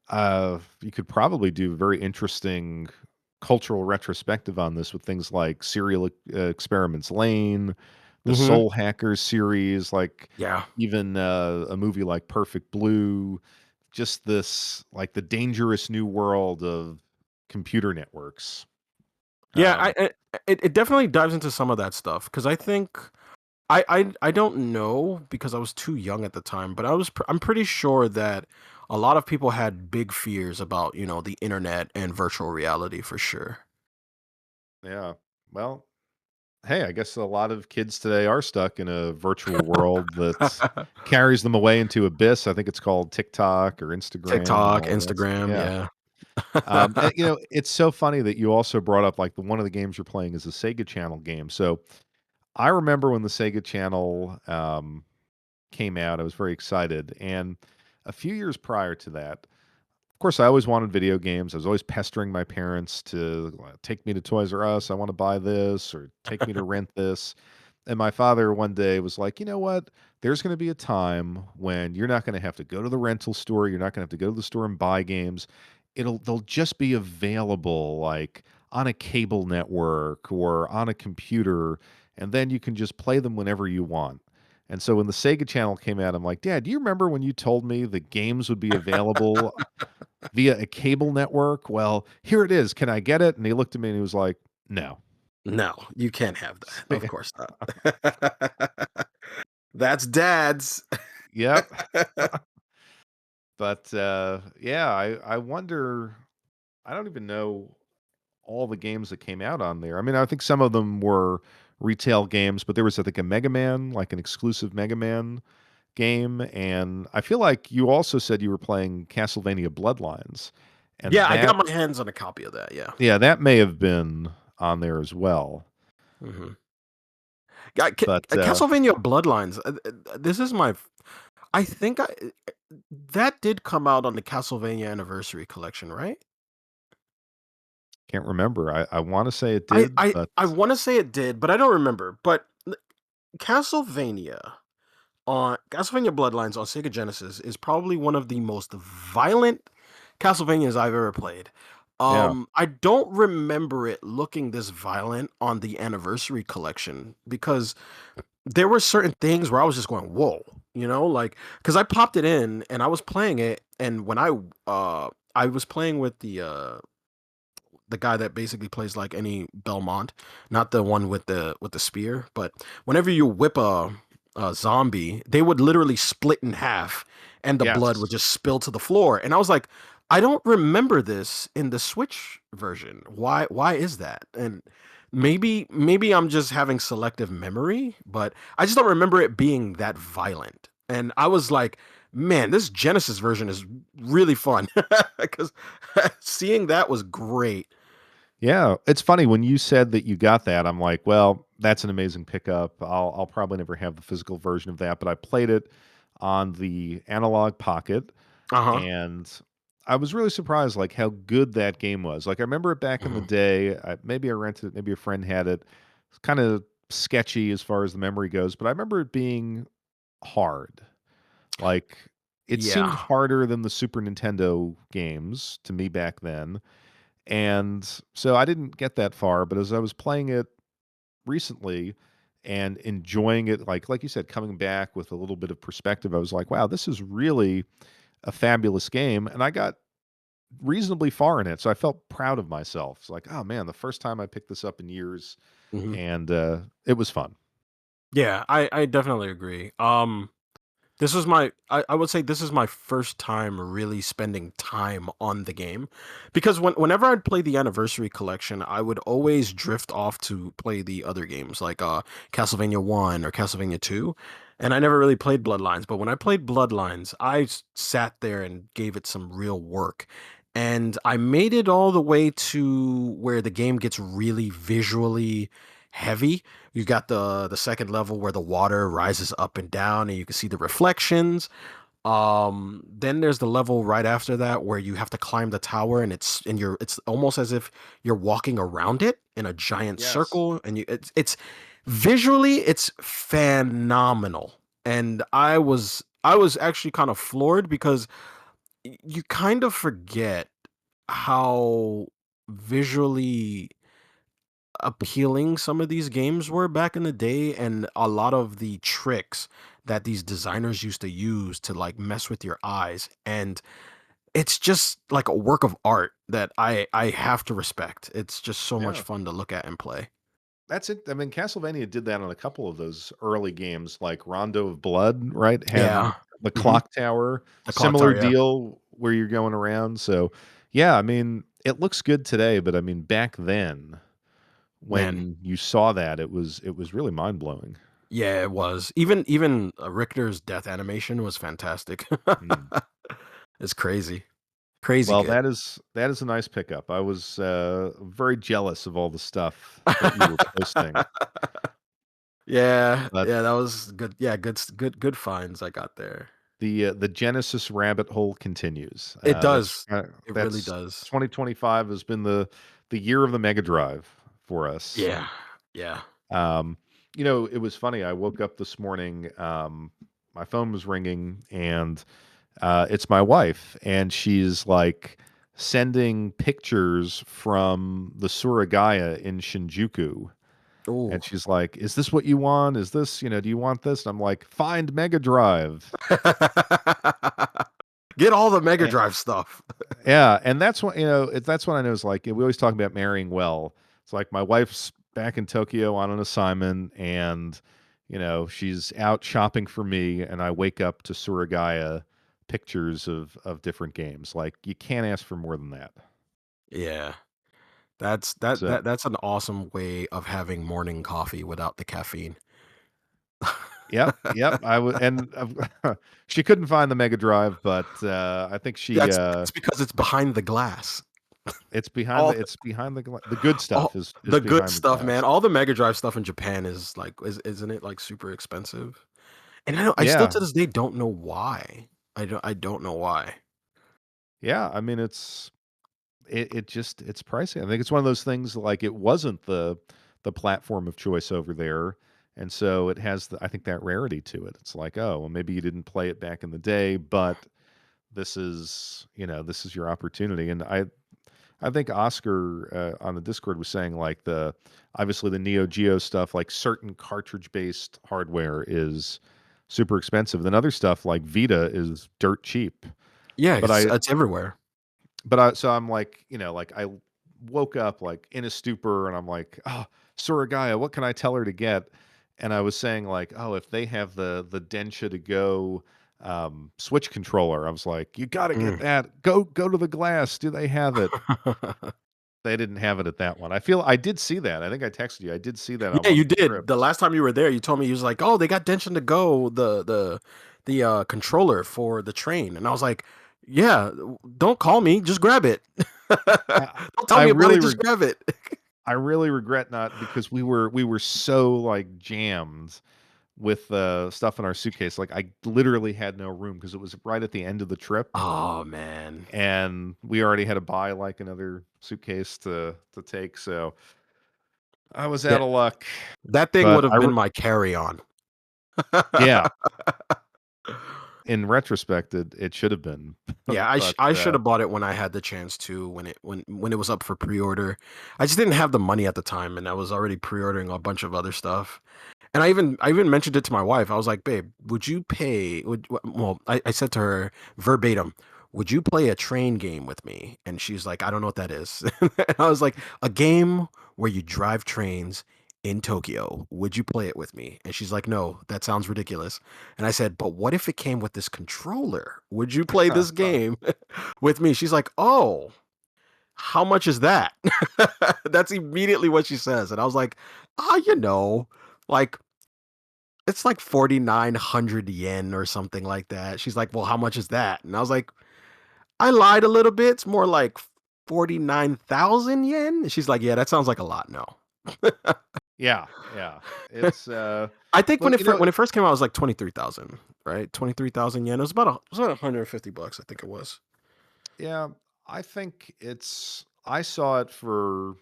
you could probably do very interesting cultural retrospective on this with things like Serial Experiments Lane, the Mhm. Soul Hackers series, like Yeah. even a movie like Perfect Blue, just this like the dangerous new world of computer networks. Yeah, Um, it definitely dives into some of that stuff because I think I don't know because I was too young at the time, but I'm pretty sure that a lot of people had big fears about, the internet and virtual reality for sure. yeah. Well, hey, I guess a lot of kids today are stuck in a virtual world that carries them away into abyss. I think it's called TikTok or Instagram and TikTok, all that. Instagram, Yeah. yeah. It's so funny that you also brought up like one of the games you're playing is a Sega Channel game. So I remember when the Sega Channel came out, I was very excited. And a few years prior to that, of course, I always wanted video games. I was always pestering my parents to take me to Toys R Us. I want to buy this or take me to rent this. And my father one day was like, you know what? There's going to be a time when you're not going to have to go to the rental store. You're not going to have to go to the store and buy games. They'll just be available like on a cable network or on a computer. And then you can just play them whenever you want. And so when the Sega Channel came out, I'm like, Dad, do you remember when you told me the games would be available via a cable network? Well, here it is. Can I get it? And he looked at me and he was like, no. No, you can't have that. Of course not. That's dad's. Yep. But yeah, I wonder. I don't even know all the games that came out on there. I mean, I think some of them were retail games, but there was I think a Mega Man, like an exclusive Mega Man game, and I feel like you also said you were playing Castlevania Bloodlines, and Yeah, I that got my hands on a copy of that, yeah. yeah, that may have been on there as well. Mhm. Yeah, But Castlevania Bloodlines. This is my. I think that did come out on the Castlevania Anniversary Collection, right? Can't remember. I want to say it I did, I but I want to say it did, but I don't remember. But Castlevania Castlevania Bloodlines on Sega Genesis is probably one of the most violent Castlevanias I've ever played. yeah. I don't remember it looking this violent on the Anniversary Collection because there were certain things where I was just going, "Whoa," like because I popped it in and I was playing it, and when I was playing with the guy that basically plays like any Belmont, not the one with the spear, but whenever you whip a zombie, they would literally split in half and the blood would Yes. just spill to the floor. And I was like, I don't remember this in the Switch version. Why is that? And maybe I'm just having selective memory, but I just don't remember it being that violent. And I was like, man, this Genesis version is really fun because seeing that was great. Yeah, it's funny when you said that you got that, I'm like, well, that's an amazing pickup. I'll probably never have the physical version of that, but I played it on the analog pocket Uh-huh. and I was really surprised like how good that game was. Like I remember it back in the Mhm. day. Maybe I rented it, maybe a friend had it. It's kind of sketchy as far as the memory goes, but I remember it being hard. Like it seemed Yeah. harder than the Super Nintendo games to me back then. And so I didn't get that far, but as I was playing it recently and enjoying it, like you said, coming back with a little bit of perspective, I was like, wow, this is really a fabulous game. And I got reasonably far in it. So I felt proud of myself. It's like, oh man, the first time I picked this up in years Mhm. and it was fun. Yeah, I definitely agree. This was I would say this is my first time really spending time on the game because whenever I'd play the Anniversary Collection, I would always drift off to play the other games like Castlevania 1 or Castlevania 2, and I never really played Bloodlines, but when I played Bloodlines, sat there and gave it some real work. And I made it all the way to where the game gets really visually heavy. You got the second level where the water rises up and down and you can see the reflections. Then there's the level right after that where you have to climb the tower and it's almost as if you're walking around it in a giant Yes. circle and it's visually it's phenomenal. And I was actually kind of floored because you kind of forget how visually appealing some of these games were back in the day and a lot of the tricks that these designers used to use to like mess with your eyes, and it's just like a work of art that I have to respect. It's just so much Yeah. fun to look at and play. That's it. I mean, Castlevania did that on a couple of those early games, like Rondo of Blood, right? Had Yeah. the Hmm. clock tower, The clock similar tower, yeah. deal where you're going around. So, yeah, I mean, it looks good today, but I mean, back then Man, when you saw that, it was really mind blowing. yeah, it was. Even Richter's death animation was fantastic. It's crazy. Crazy Well, good. that is a nice pickup. I was very jealous of all the stuff that you were posting, Yeah, but yeah, that was good. Yeah, good finds I got there. the Genesis rabbit hole continues. It does. It really That's does. 2025 has been the year of the Mega Drive for us. Yeah. Yeah. Um, you know, it was funny. I woke up this morning. My phone was ringing, and it's my wife, and she's like sending pictures from the Suragaya in Shinjuku. Ooh. And she's like, "Is this what you want? Is this, do you want this?" And I'm like, "Find Mega Drive." Get all the Mega Drive stuff. Yeah, and that's what that's what I know is like we always talk about marrying well. It's like my wife's back in Tokyo on an assignment, and she's out shopping for me, and I wake up to Suragaya pictures of different games. Like you can't ask for more than that. Yeah. That's So that's an awesome way of having morning coffee without the caffeine. yep, yep. I would, and she couldn't find the Mega Drive, but I think That's because it's behind the glass. All it's behind the good stuff all is the good behind the stuff, man. glass. All the Mega Drive stuff in Japan is like isn't it like super expensive? And I still Yeah, to this day don't know why. I don't know why. yeah. I mean, it's pricey. I think it's one of those things like it wasn't the platform of choice over there, and so it has I think that rarity to it. It's like, oh, well, maybe you didn't play it back in the day, but this is your opportunity. And I think Oscar on the Discord was saying like the obviously the Neo Geo stuff, like certain cartridge based hardware is super expensive. Then other stuff like Vita is dirt cheap. Yeah, But I it's everywhere. so I'm like, like I woke up like in a stupor and I'm like, oh, Suragaya, what can I tell her to get? And I was saying like, oh, if they have the Densha to go Switch controller, I was like, you got to get Mm. that. Go to the glass. Do they have it? They didn't have it at that one. I feel I did see that. I think I texted you. I did see that on Yeah, one you of the did. The trips. last time you were there, you told me you was like, "Oh, they got Denshin to Go, the controller for the train," and I was like, "Yeah, don't call me, just grab it. I, Don't tell I me about it, really just grab it." I really regret not because we were so like jammed with stuff in our suitcase. Like I literally had no room because it was right at the end of the trip, Oh man, and we already had to buy like another suitcase to take. So I was out that of luck. that thing But would have been my carry-on. yeah, in retrospect, it should have been. Yeah, But I should have bought it when I had the chance to when it was up for pre-order. I just didn't have the money at the time, and I was already pre-ordering a bunch of other stuff. And I even mentioned it to my wife. I was like, "Babe, would you pay?" Well, I said to her verbatim, "Would you play a train game with me?" And she's like, "I don't know what that is." And I was like, "A game where you drive trains in Tokyo. Would you play it with me?" And she's like, "No, that sounds ridiculous." And I said, "But what if it came with this controller? Would you play this game with me?" She's like, "Oh, how much is that?" That's immediately what she says. And I was like, like it's like 4,900 yen or something like that. She's like, "Well, how much is that?" And I was like, "I lied a little bit. It's more like 49,000 yen." And she's like, "Yeah, that sounds like a lot." No. yeah, yeah, it's I think well, when it first came out, it was like 23,000, right? 23,000 yen. It was about $150, I think it was. yeah. I think I saw it for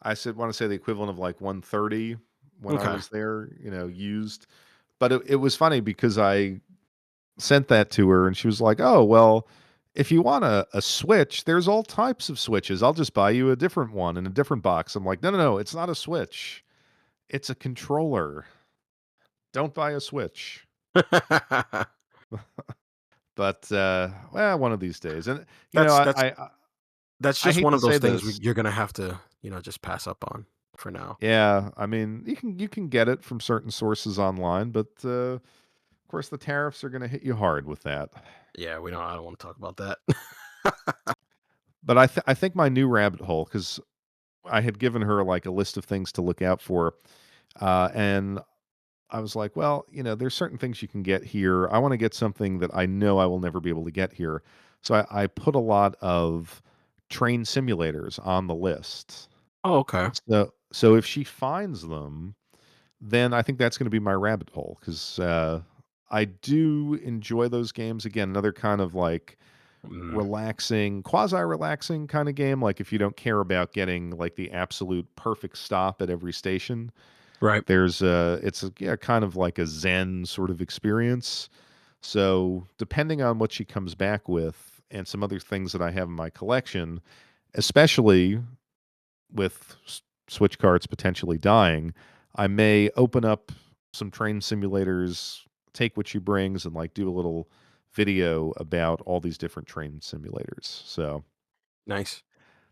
I said want to say the equivalent of like 130 when I Okay. was there, used. But it was funny because I sent that to her and she was like, "Oh, well, if you want a Switch, there's all types of Switches. I'll just buy you a different one in a different box." I'm like, "No, no, no, it's not a Switch. It's a controller. Don't buy a Switch." But well, one of these days. And that's that's that's I just hate one to of those say things this. you're gonna have to, just pass up on for now. Yeah, I mean, you can get it from certain sources online, but of course the tariffs are going to hit you hard with that. Yeah, we don't. I don't want to talk about that. But I think my new rabbit hole because I had given her like a list of things to look out for, and I was like, well, there's certain things you can get here. I want to get something that I know I will never be able to get here, so I put a lot of train simulators on the list. Oh, okay. So if she finds them, then I think that's going to be my rabbit hole because I do enjoy those games. Again, another kind of like Mm, relaxing, quasi relaxing kind of game. Like if you don't care about getting like the absolute perfect stop at every station, right. it's yeah, kind of like a Zen sort of experience. So depending on what she comes back with and some other things that I have in my collection, especially with Switch carts potentially dying, I may open up some train simulators, take what she brings, and like do a little video about all these different train simulators. So Nice.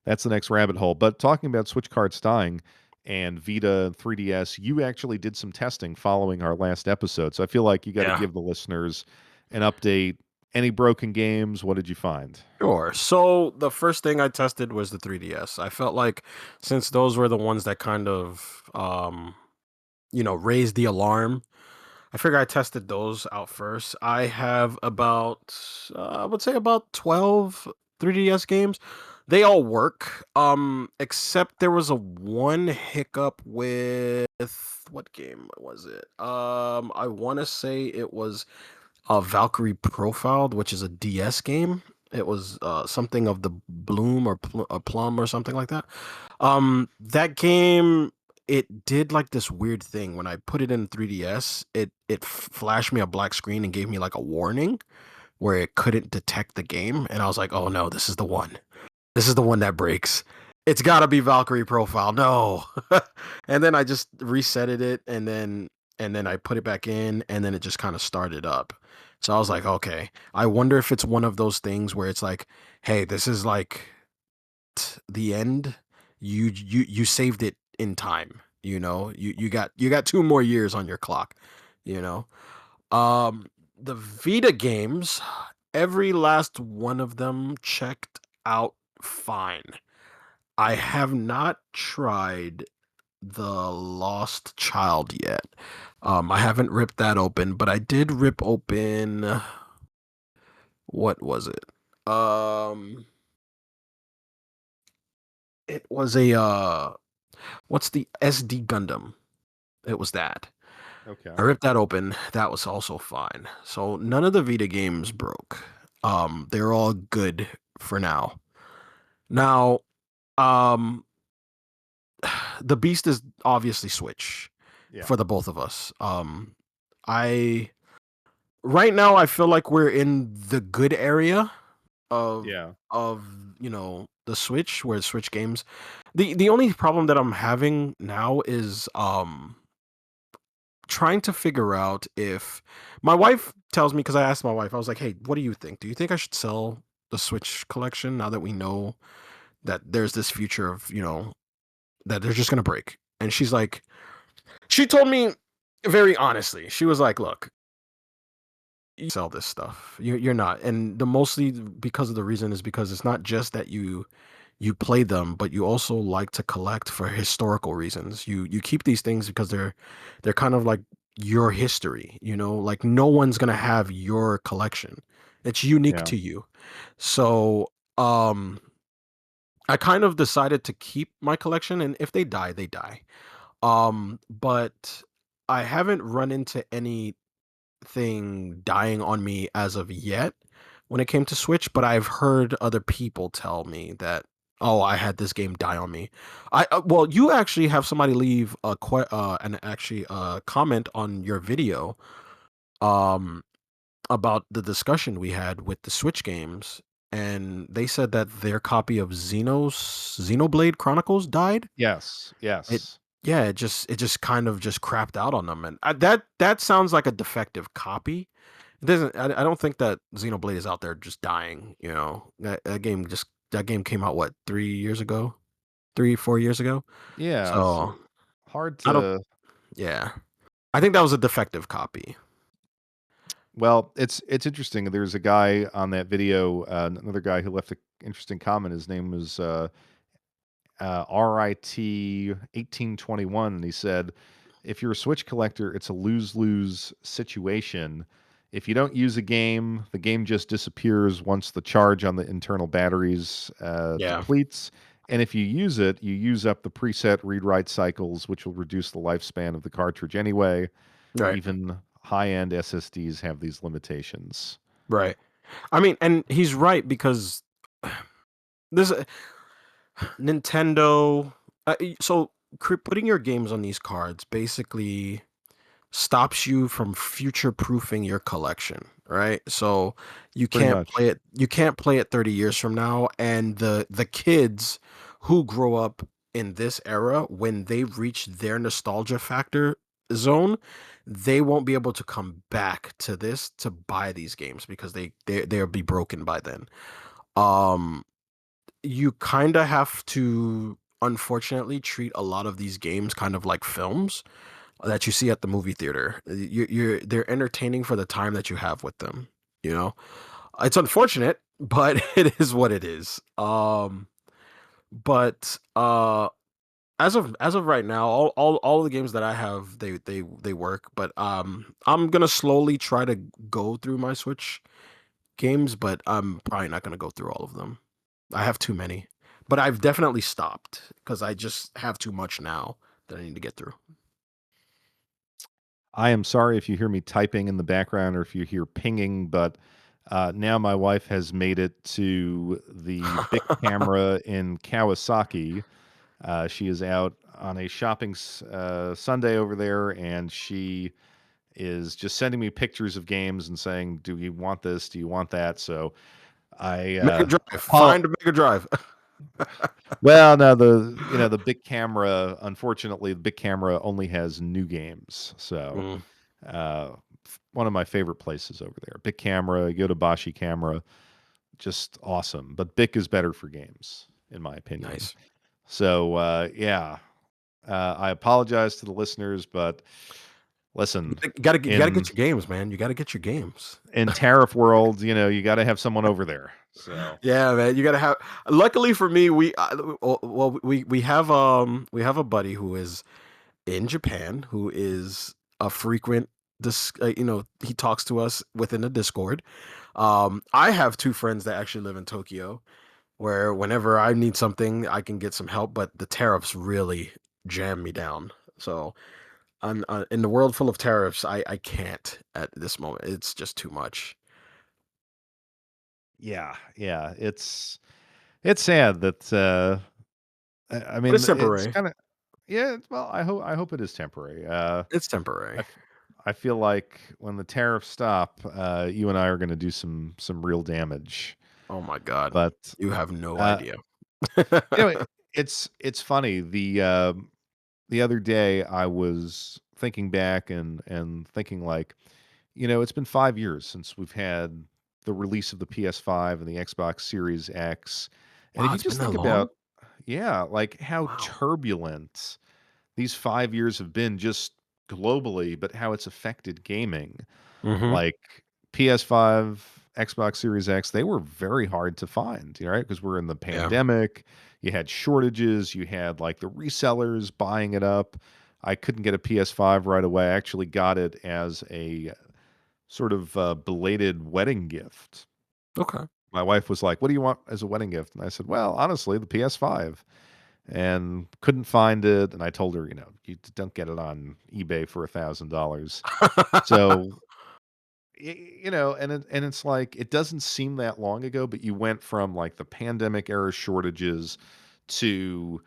that's the next rabbit hole. But talking about Switch carts dying and Vita and 3DS, you actually did some testing following our last episode. So I feel like you got to Yeah. give the listeners an update. Any broken games? What did you find? Sure. So the first thing I tested was the 3DS. I felt like since those were the ones that kind of raised the alarm, I figure I tested those out first. I have about I would say about 12 3DS games. They all work. Except there was a one hiccup with what game was it? I want to say it was Valkyrie Profiled, which is a DS game. It was something of the bloom or plum or something like that. That game, it did like this weird thing when I put it in 3DS. It flashed me a black screen and gave me like a warning where it couldn't detect the game, and I was like, oh no, this is the one. This is the one that breaks. It's got to be Valkyrie profile. No. And then I just resetted it, and then I put it back in, and then it just kind of started up. So I was like, okay, I wonder if it's one of those things where it's like, hey, this is like the end. You saved it in time, you know. You got 2 more years on your clock, you know. Um the Vita games, every last one of them checked out fine. I have not tried the Lost Child yet. I haven't ripped that open, but I did rip open, what was it? Um, it was a what's the SD Gundam? It was that. Okay. I ripped that open. That was also fine. So none of the Vita games broke. They're all good for now. Now, um, the beast is obviously Switch Yeah. for the both of us. I right now I feel like we're in the good area of Yeah. of the Switch, where Switch games. The only problem that I'm having now is trying to figure out if my wife tells me, because I asked my wife, I was like, hey, what do you think? Do you think I should sell the Switch collection now that we know that there's this future of, that they're just gonna break? And she's like, she told me very honestly, she was like, look, you sell this stuff. You're not. And the mostly because of the reason is because it's not just that you play them, but you also like to collect for historical reasons. You keep these things because they're kind of like your history, like no one's gonna have your collection. It's unique Yeah. to you. So I kind of decided to keep my collection, and if they die, they die. But I haven't run into anything dying on me as of yet when it came to Switch, but I've heard other people tell me that, oh, I had this game die on me. Well, you actually have somebody leave an actually comment on your video um about the discussion we had with the Switch games, and they said that their copy of Xenoblade Chronicles died. Yes. It Yes. Yeah, it just kind of just crapped out on them, and that sounds like a defective copy. It doesn't. I don't think that Xenoblade is out there just dying. That game came out what, 3 years ago, 3 4 years ago. Yeah. It's So hard I don't. to. Yeah, I think that was a defective copy. Well, it's interesting. There's a guy on that video, another guy who left an interesting comment. His name was RIT 1821, and he said, "If you're a Switch collector, it's a lose lose situation. If you don't use a game, the game just disappears once the charge on the internal batteries Yeah. depletes. And if you use it, you use up the preset read write cycles, which will reduce the lifespan of the cartridge anyway. Right. Even high end SSDs have these limitations." Right. I mean, and he's right because this Nintendo. So putting your games on these cards basically stops you from future proofing your collection, right? So Pretty much. you can't play it 30 years from now, and the kids who grow up in this era, when they reach their nostalgia factor zone, they won't be able to come back to this to buy these games because they'll be broken by then. Um you kind of have to, unfortunately, treat a lot of these games kind of like films that you see at the movie theater. They're entertaining for the time that you have with them. You know, it's unfortunate, but it is what it is. But as of right now, all the games that I have, they work. But I'm gonna slowly try to go through my Switch games, but I'm probably not gonna go through all of them. I have too many. But I've definitely stopped because I just have too much now that I need to get through. I am sorry if you hear me typing in the background or if you hear pinging, but Now my wife has made it to the Bic camera in Kawasaki. She is out on a shopping Sunday over there, and she is just sending me pictures of games and saying, "Do you want this? Do you want that?" So I Mega Drive. Paul. Find a Mega Drive. Well, no, the big camera. Unfortunately, the big camera only has new games. So Mm, uh, one of my favorite places over there. Big camera, Yodobashi camera, just awesome. But Bic is better for games, in my opinion. nice. So yeah, I apologize to the listeners, but listen, You gotta get in your games, man. You gotta get your games. tariff world, you got to have someone over there. So Yeah, man. You gotta have. Luckily for me, we have a buddy who is in Japan who is a frequent. He talks to us within the Discord. I have two friends that actually live in Tokyo, where whenever I need something, I can get some help. But the tariffs really jam me down. So I'm in the world full of tariffs. I can't at this moment. It's just too much. yeah, yeah, it's sad that I But it's mean it's temporary. kind of yeah. Well, I hope it is temporary. It's I temporary. f- I feel like when the tariffs stop, you and I are going to do some real damage. Oh my God. But You have no uh, idea. you know, it's funny. The other day I was thinking back and thinking like, it's been 5 years since we've had the release of the PS5 and the Xbox Series X, and if Wow, you it's been just that think about, long? yeah, like how Wow. turbulent these 5 years have been just globally, but how it's affected gaming. Mhm. Like PS5, Xbox Series X, they were very hard to find, right? Because we're in the Yeah. pandemic. You had shortages. You had like the resellers buying it up. I couldn't get a PS5 right away. I actually got it as a sort of belated wedding gift. Okay. My wife was like, "What do you want as a wedding gift?" And I said, "Well, honestly, the PS5." And couldn't find it. And I told her, you don't get it on eBay for $1,000. So and it's like it doesn't seem that long ago, but you went from like the pandemic era shortages to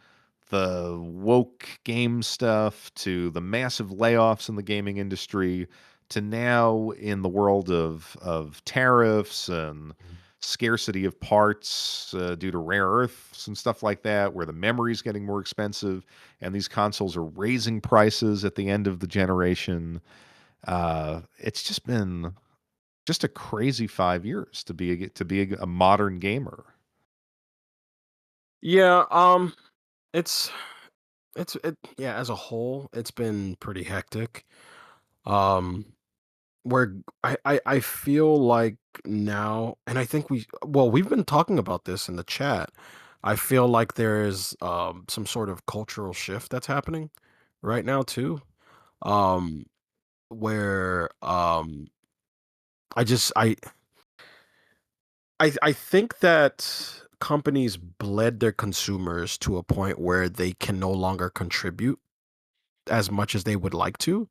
the woke game stuff to the massive layoffs in the gaming industry to now in the world of tariffs and scarcity of parts due to rare earths and stuff like that, where the memory's getting more expensive and these consoles are raising prices at the end of the generation. It's just been just a crazy 5 years to be a modern gamer. Yeah, it's yeah, as a whole, it's been pretty hectic. Um where I feel like now, and I think we've been talking about this in the chat. I feel like there is some sort of cultural shift that's happening right now too. Um where I just I think that companies bled their consumers to a point where they can no longer contribute as much as they would like to.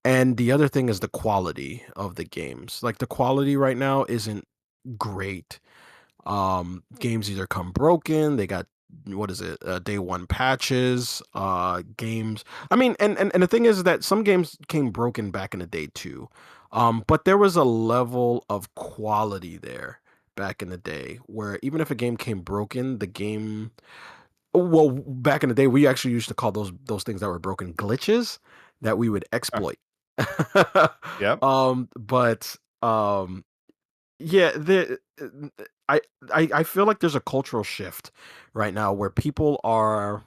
And the other thing is the quality of the games. Like the quality right now isn't great. Games either come broken, they got what is it, day one patches, games. I mean, and the thing is that some games came broken back in the day too. But there was a level of quality there back in the day where even if a game came broken, the game, well, back in the day, we actually used to call those things that were broken glitches that we would Uh, exploit. yep. But yeah, I I feel like there's a cultural shift right now where people are.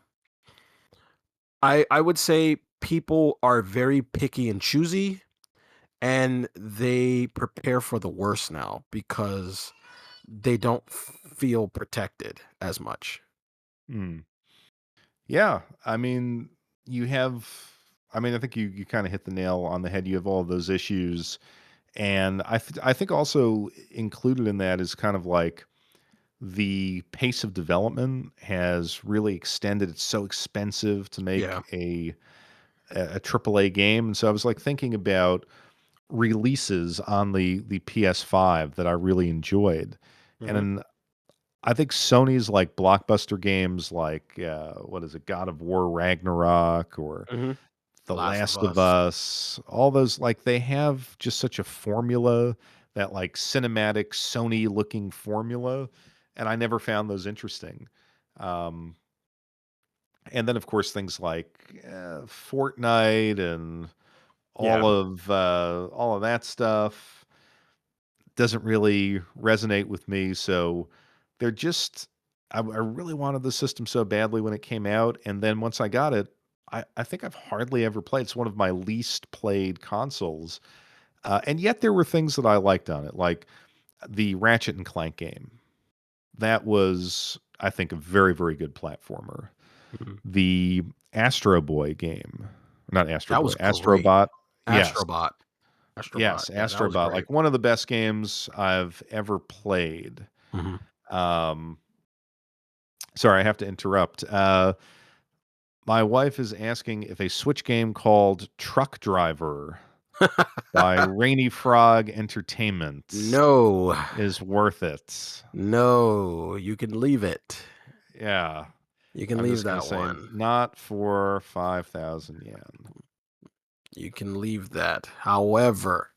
I would say people are very picky and choosy, and they prepare for the worst now because they don't feel protected as much. Mm. Yeah, I think you kinda hit the nail on the head. You have all of those issues, and I think also included in that is kind of like the pace of development has really extended. It's so expensive to Yeah. make a AAA game, and so I was, like, thinking about releases on the PS5 that I really enjoyed. And Hmm. then I think Sony's like blockbuster games like what is it, God of War Ragnarok or Hmm. The Last of Last of Us. Us, all those, like, they have just such a formula, that like cinematic Sony looking formula, and I never found those interesting. Um, and then of course things like Fortnite and Yeah. all of that stuff doesn't really resonate with me. So they're just, I really wanted the system so badly when it came out, and then once I got it, I think I've hardly ever played. It's one of my least played consoles, and yet there were things that I liked on it, like the Ratchet and Clank game. That was, I think, a very very good platformer. Mhm. The Astro Boy game, not Astro That Boy, was great. Astrobot. Yes, Astrobot. Astrobot. yes, Yeah, that was Astrobot, great. like one of the best games I've ever played. Hmm. Um, Sorry, I have to interrupt. My wife is asking if a Switch game called Truck Driver by Rainy Frog Entertainment No. is worth it. No. You can leave it. Yeah, You can I'm leave just gonna that say one. not for 5,000 yen. You can leave that. However,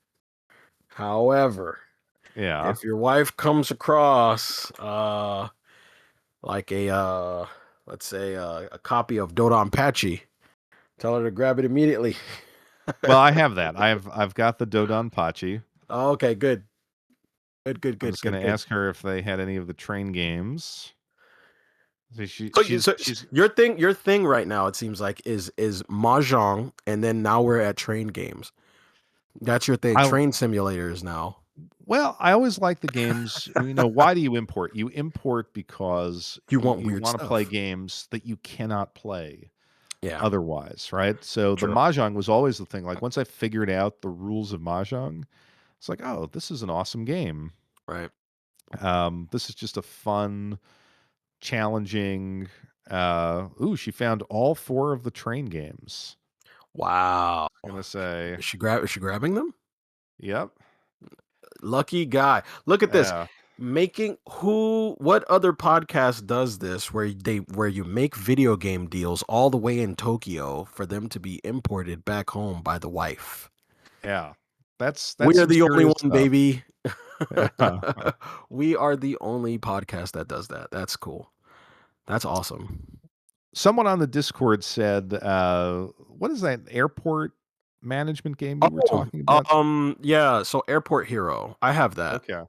Yeah. if your wife comes across like a let's say a copy of Dodonpachi, tell her to grab it immediately. Well, I have that. I've got the Dodon Pachi. Oh, okay, good. Good, good, I'm good, just gonna good, good. ask her if they had any of the train games. So So, she's your thing right now, it seems like, is mahjong, and then now we're at train games. That's your thing. I Train simulators now. Well, I always like the games. Why do you import? You import because You want you weird want to play stuff. games that you cannot play Yeah, otherwise, right? So the true. mahjong was always the thing. Like once I figured out the rules of mahjong, it's like, oh, this is an awesome game. Right. This is just a fun, challenging. Ooh, she found all four of the train games. Wow. I'm gonna say, Is she grabbing them? yep, Lucky guy. Look at this. yeah, What other podcast does this where you make video game deals all the way in Tokyo for them to be imported back home by the wife? yeah. That's We are some the only serious one, stuff. baby. Yeah. We are the only podcast that does that. That's cool. That's awesome. Someone on the Discord said, "What is that airport management game you were talking about?" Yeah, so Airport Hero. I have that. Okay,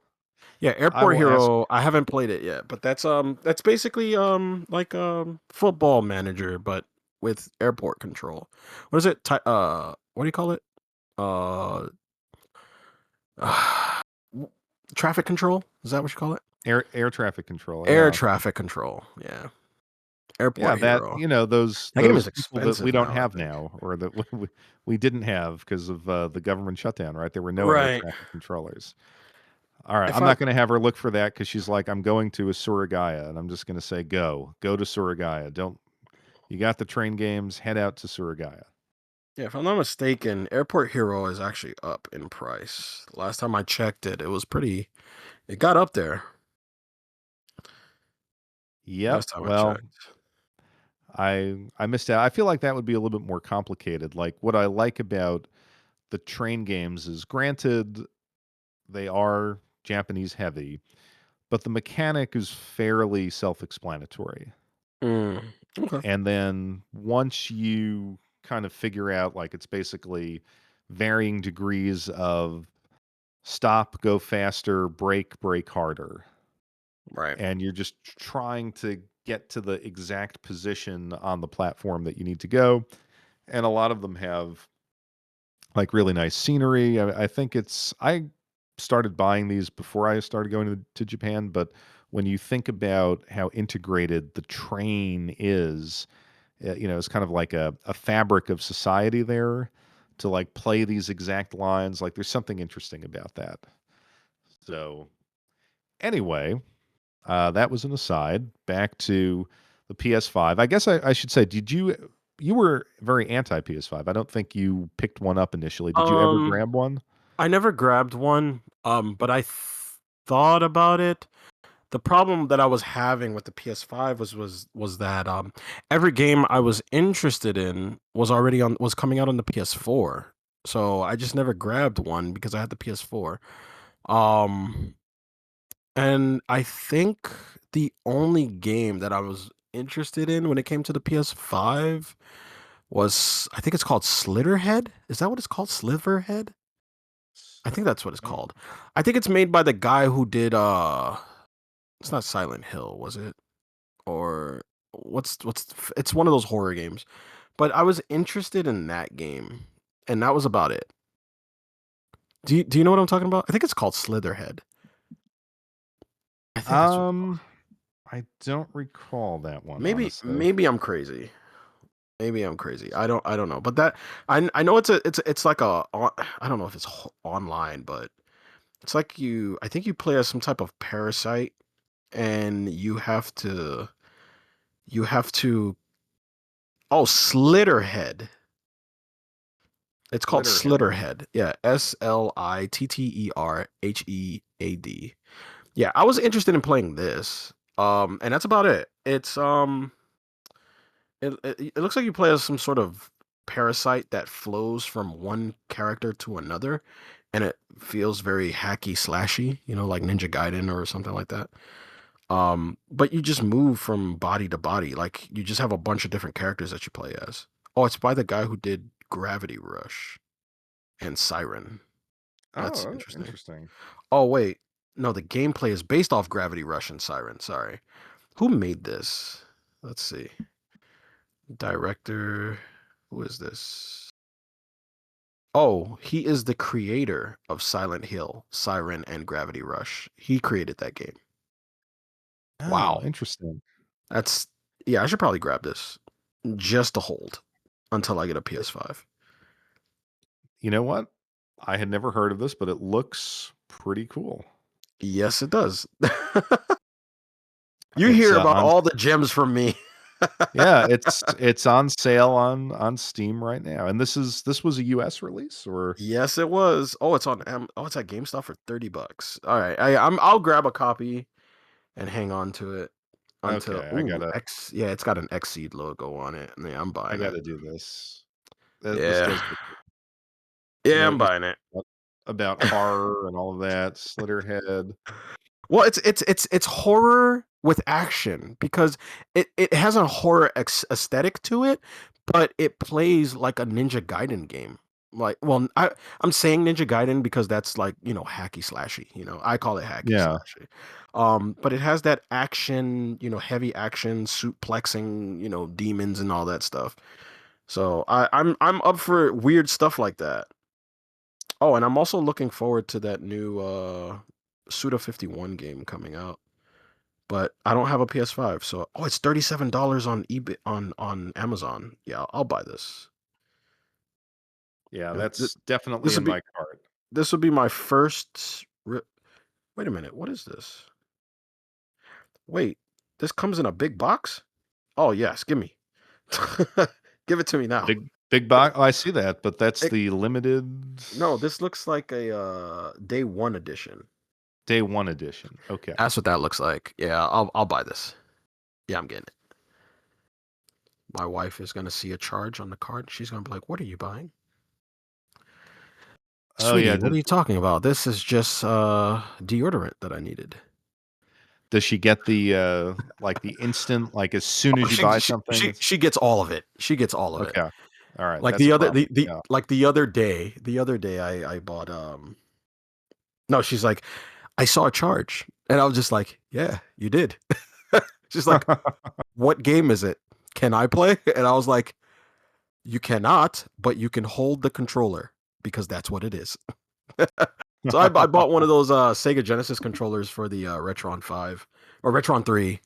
Yeah, I Airport will ask. Hero. I haven't played it yet, but that's basically like football manager, but with airport control. What is it? What do you call it? Uh, w- Traffic control. Is that what you call it? Air traffic control. Air Yeah, traffic control. Yeah, yeah. Airport That Hero. That game is those people that we expensive don't now, I have think. now, or that we didn't have because of the government shutdown. Right, there were no air Right. traffic controllers. All right, If I'm I not going to have her look for that because she's like, "I'm going to a Surigaya," and I'm just going to say, go to Surigaya. Don't You got the train games? Head out to Surigaya. Yeah, if I'm not mistaken, Airport Hero is actually up in price. Last time I checked it, it got up there. Yep. Last time I Well, checked. I missed out. I feel like that would be a little bit more complicated. Like what I like about the train games is, granted, they are Japanese heavy, but the mechanic is fairly self-explanatory. Mm, okay. And then once you kind of figure out, like, it's basically varying degrees of stop, go faster, brake harder. Right. And you're just trying to get to the exact position on the platform that you need to go. And a lot of them have like really nice scenery. I think I started buying these before I started going to Japan, but when you think about how integrated the train is, it's kind of like a fabric of society there to like play these exact lines. Like there's something interesting about that. So anyway, that was an aside. Back to the PS5. I guess I should say, you were very anti PS5. I don't think you picked one up initially. Did you ever Um, grab one? I never grabbed one, but thought about it. The problem that I was having with the PS5 was that every game I was interested in was coming out on the PS4. So I just never grabbed one because I had the PS4. Um and I think the only game that I was interested in when it came to the PS5 was, I think it's called Slitterhead. Is that what it's called? Sliverhead? I think that's what it's Mm. called. I think it's made by the guy who did it's not Silent Hill, was it? Or it's one of those horror games. But I was interested in that game, and that was about it. Do you know what I'm talking about? I think it's called Slitherhead. I think that's what it's called. Um, I don't recall that one, Maybe honestly. maybe I'm crazy. Maybe I'm crazy. I don't know. But that I know it's like I don't know if it's online, but it's like I think you play as some type of parasite, and you have to oh, Slitterhead. It's called Slitterhead. Slitterhead. Yeah, Slitterhead. Yeah, I was interested in playing this. And that's about it. It looks like you play as some sort of parasite that flows from one character to another, and it feels very hacky slashy, like Ninja Gaiden or something like that. But you just move from body to body, like you just have a bunch of different characters that you play as. Oh, it's by the guy who did Gravity Rush and Siren. That's Oh, interesting. interesting. Oh wait, no, the gameplay is based off Gravity Rush and Siren. Sorry, who made this? Let's see. Director. Who is this? Oh, he is the creator of Silent Hill, Siren, and Gravity Rush. He created that game. Oh, Wow, interesting. that's yeah. I should probably grab this just to hold until I get a It- PS5. You know what? I had never heard of this, but it looks pretty cool. Yes, it does. You It's hear about on. all the gems from me. Yeah, it's on sale on Steam right now. And this was a US release or Yes, it was. Oh, it's at GameStop for $30. All right, I'll grab a copy and hang on to it until okay, ooh X. Yeah, it's got an Xseed logo on it. Yeah, I'm I buying it. gotta do this. This Yeah, does look good. You yeah, know, I'm buying it. about horror and all of that, Slitterhead. Well, it's horror with action because it has a horror aesthetic to it, but it plays like a Ninja Gaiden game. Like, well, I'm saying Ninja Gaiden because that's like hacky slashy. I call it hacky Yeah. slashy. But it has that action, heavy action, suplexing, demons and all that stuff. So I'm up for weird stuff like that. Oh, and I'm also looking forward to that new Suda 51 game coming out. But I don't have a PS5, so it's $37 on eBay on Amazon. Yeah, I'll buy this. Yeah, Uh, th- that's definitely This in would be my cart. this would be my first. Wait a minute, what is this? Wait, this comes in a big box? Oh yes, give me, give it to me now. Big box. Oh, I see that, but that's It, the limited no, this looks like a day one edition. day 1 edition. Okay. That's what that looks like. Yeah, I'll buy this. Yeah, I'm getting it. My wife is gonna see a charge on the card. She's gonna be like, "What are you buying, Oh sweetie? yeah, What are you talking about? This is just deodorant that I needed." does she get the like the instant like as soon Oh, as you she buy she something she it's she gets all of it. She gets all of it. okay. All right, Like that's a problem. Yeah. the other day I bought no, she's like, I saw a charge. And I was just like, yeah, you did. She's like, what game is it? Can I play? And I was like, you cannot, but you can hold the controller because that's what it is. So I bought one of those Sega Genesis controllers for the Retron 5 or Retron 3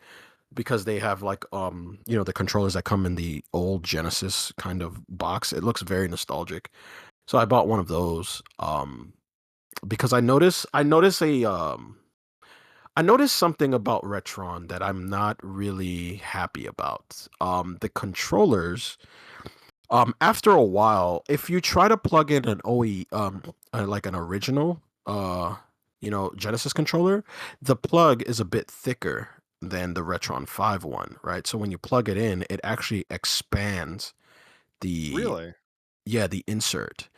because they have like the controllers that come in the old Genesis kind of box. It looks very nostalgic. So I bought one of those because I noticed something about Retron that I'm not really happy about. The controllers After a while, if you try to plug in an OE, like an original, Genesis controller, the plug is a bit thicker than the Retron 5 one, right? So when you plug it in, it actually expands the Really? yeah, the insert.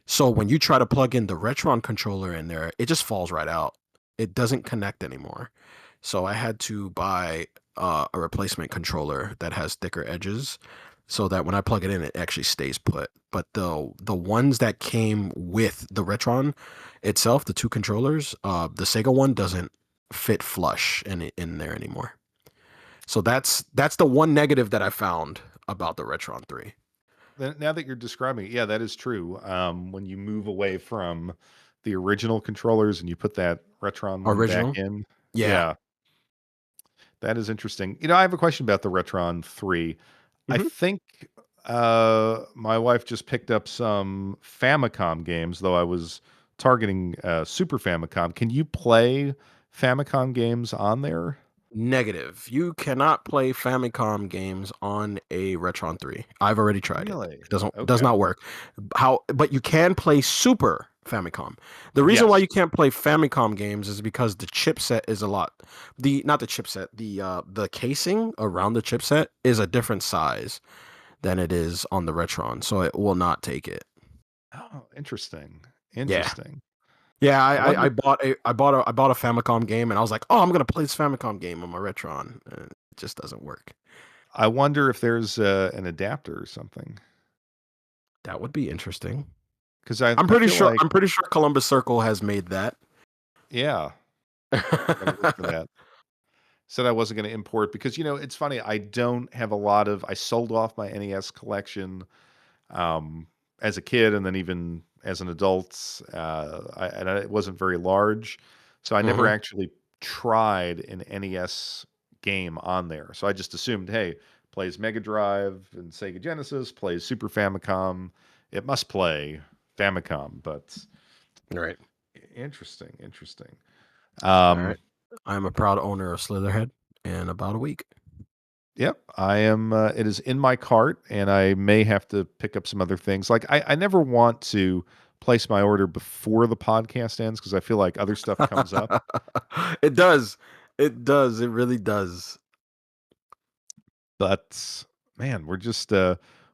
So when you try to plug in the Retron controller in there, it just falls right out. It doesn't connect anymore. So I had to buy a replacement controller that has thicker edges so that when I plug it in, it actually stays put. But the ones that came with the Retron itself, the two controllers, the Sega one doesn't fit flush in there anymore. So that's the one negative that I found about the Retron 3. Now that you're describing it, yeah, that is true. When you move away from the original controllers and you put that Retron one back Original? in, Yeah. yeah, that is interesting. I have a question about the Retron 3. I Mhm. think my wife just picked up some Famicom games, though I was targeting Super Famicom. Can you play Famicom games on there? Negative. You cannot play Famicom games on a Retron 3. I've already tried it. Really? Does Okay. not work. But you can play Super Famicom. The reason why Yes. you can't play Famicom games is because the chipset is a lot. The Not the chipset, the casing around the chipset is a different size than it is on the Retron, so it will not take it. Oh, interesting. Yeah. Interesting. Yeah, I I wonder. bought a Famicom game and I was like, "Oh, I'm going to play this Famicom game on my Retron." It just doesn't work. I wonder if there's an adapter or something. That would be interesting. Because I feel like, I'm pretty sure Columbus Circle has made that. yeah, I got to look for that. Said I wasn't going to import because it's funny. I don't have a lot of. I sold off my NES collection um, as a kid, and then even as an adult, it wasn't very large, so I never Mhm. actually tried an NES game on there. So I just assumed, hey, plays Mega Drive and Sega Genesis, plays Super Famicom, it must play Famicom. But Right. interesting, interesting. All Um, right. I'm a proud owner of Slitherhead in about a week. Yep, I am. It is in my cart, and I may have to pick up some other things. Like I never want to place my order before the podcast ends because I feel like other stuff comes up. It does. It does. It really does. But man,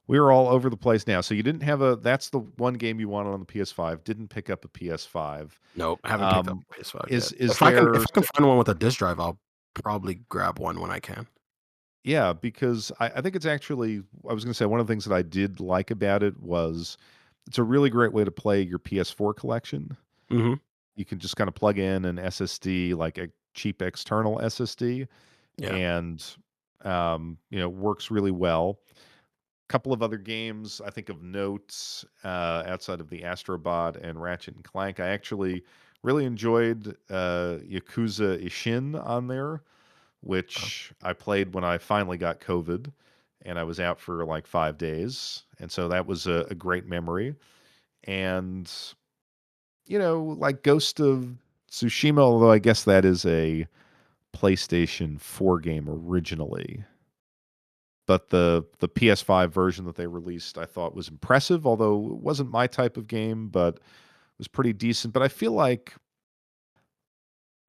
we are all over the place now. So you didn't have a. That's the one game you wanted on the PS5. Didn't pick up a PS5. Nope, I haven't picked up Um, a PS5 yet. is there? If I can find one with a disk drive, I'll probably grab one when I can. Yeah, because I think it's actually. I was going to say one of the things that I did like about it was it's a really great way to play your PS4 collection. Mhm. You can just kind of plug in an SSD, like a cheap external SSD, Yeah. and works really well. Couple of other games I think of note outside of the Astrobot and Ratchet and Clank. I actually really enjoyed Yakuza Ishin on there, Uh, which I played when I finally got COVID, and I was out for like 5 days, and so that was a great memory. And like Ghost of Tsushima, although I guess that is a PlayStation 4 game originally. But the PS5 version that they released, I thought was impressive, although it wasn't my type of game, but it was pretty decent. But I feel like,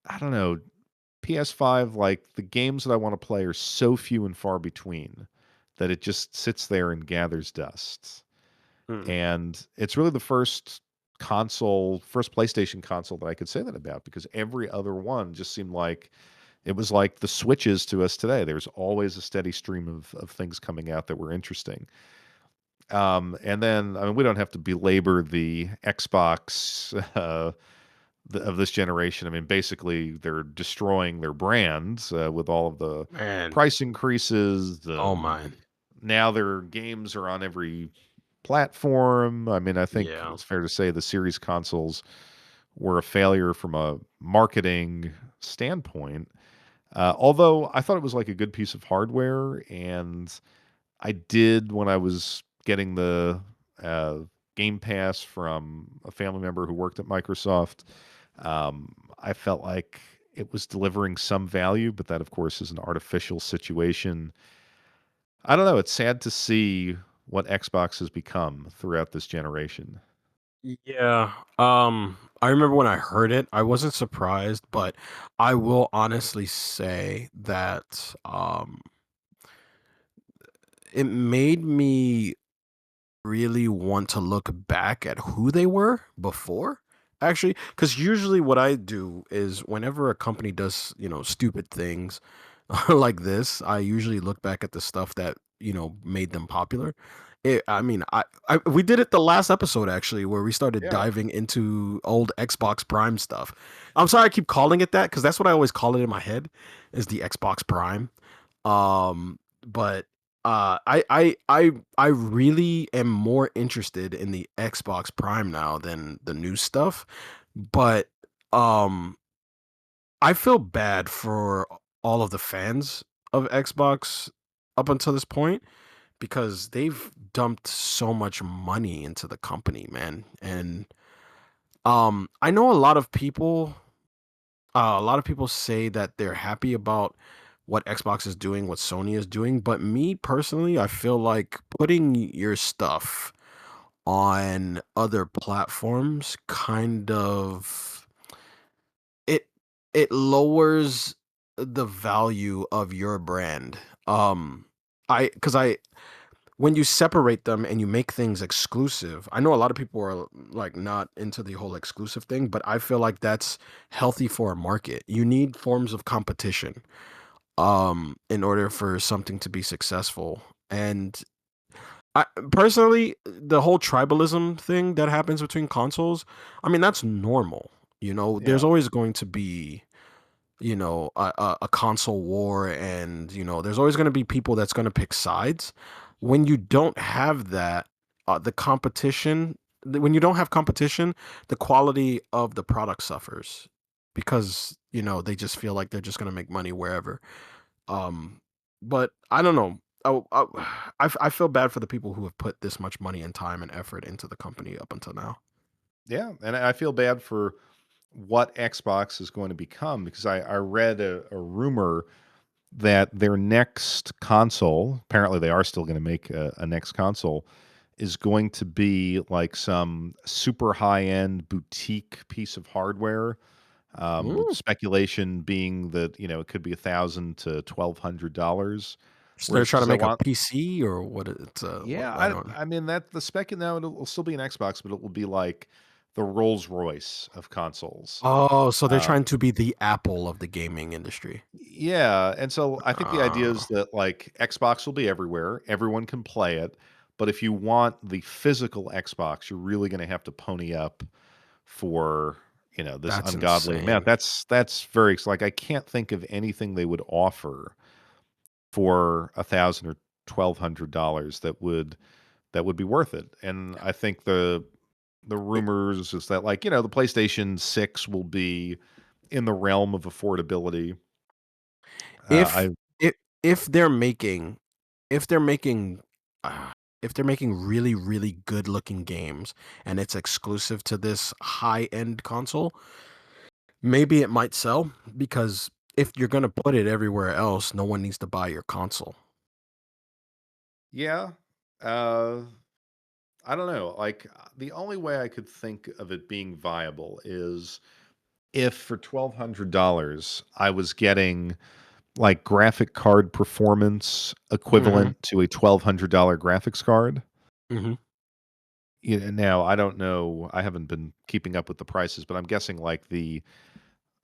I don't know, PS5, like the games that I want to play are so few and far between that it just sits there and gathers dust. mm. And it's really the first PlayStation console that I could say that about because every other one just seemed like it was like the Switches to us today. There's always a steady stream of things coming out that were interesting. And then, I mean, we don't have to belabor the Xbox of this generation. I mean, basically, they're destroying their brands with all of the Man. price increases. Oh my. Now their games are on every platform. I mean, I think Yeah. it's fair to say the series consoles were a failure from a marketing standpoint. Although I thought it was like a good piece of hardware, and I did when I was getting the uh, Game Pass from a family member who worked at Microsoft. I felt like it was delivering some value, but that, of course, is an artificial situation. I don't know. It's sad to see. what Xbox has become throughout this generation. Yeah. I remember when I heard it, I wasn't surprised, but I will honestly say that it made me really want to look back at who they were before. Actually, because usually what I do is whenever a company does, stupid things like this, I usually look back at the stuff that, made them popular. I mean, we did it the last episode actually, where we started Yeah. diving into old Xbox Prime stuff. I'm sorry I keep calling it that because that's what I always call it in my head, is the Xbox Prime. But I really am more interested in the Xbox Prime now than the new stuff. But um, I feel bad for all of the fans of Xbox up until this point because they've dumped so much money into the company, man. And I know a lot of people say that they're happy about what Xbox is doing, what Sony is doing, but me personally, I feel like putting your stuff on other platforms kind of it it lowers the value of your brand. I cuz I When you separate them and you make things exclusive, I know a lot of people are like not into the whole exclusive thing, but I feel like that's healthy for a market. You need forms of competition in order for something to be successful. And I personally, the whole tribalism thing that happens between consoles, I mean that's normal. There's Yeah. always going to be a console war, and there's always going to be people that's going to pick sides. When you don't have that, the competition when you don't have competition, the quality of the product suffers because they just feel like they're just going to make money wherever. Um but I don't know. I feel bad for the people who have put this much money and time and effort into the company up until now. Yeah, and I feel bad for what Xbox is going to become because I read a rumor that their next console, apparently they are still going to make a next console, is going to be like some super high end boutique piece of hardware. With Mm. speculation being that it could be $1,000 to $1,200. So they're Whereas trying to because I make a want, PC or what? It's yeah, I don't. I mean that the spec now it'll still be an Xbox, but it will be like the Rolls Royce of consoles. Oh, so they're Uh, trying to be the Apple of the gaming industry. Yeah, and so I think the idea Oh, is that like Xbox will be everywhere, everyone can play it, but if you want the physical Xbox, you're really going to have to pony up for, this that's ungodly amount. insane. That's very like I can't think of anything they would offer for 1,000 or $1,200 that would be worth it. And I think the I- rumors is that like, the PlayStation 6 will be in the realm of affordability. If I if if they're making if they're making uh, if they're making really really good looking games and it's exclusive to this high end console, maybe it might sell because if you're gonna put it everywhere else, no one needs to buy your console. Yeah. Uh, I don't know. Like the only way I could think of it being viable is if for $1,200 I was getting like graphic card performance Hmm. equivalent to a $1,200 graphics card. Hmm. Now I don't know. I haven't been keeping up with the prices, but I'm guessing like the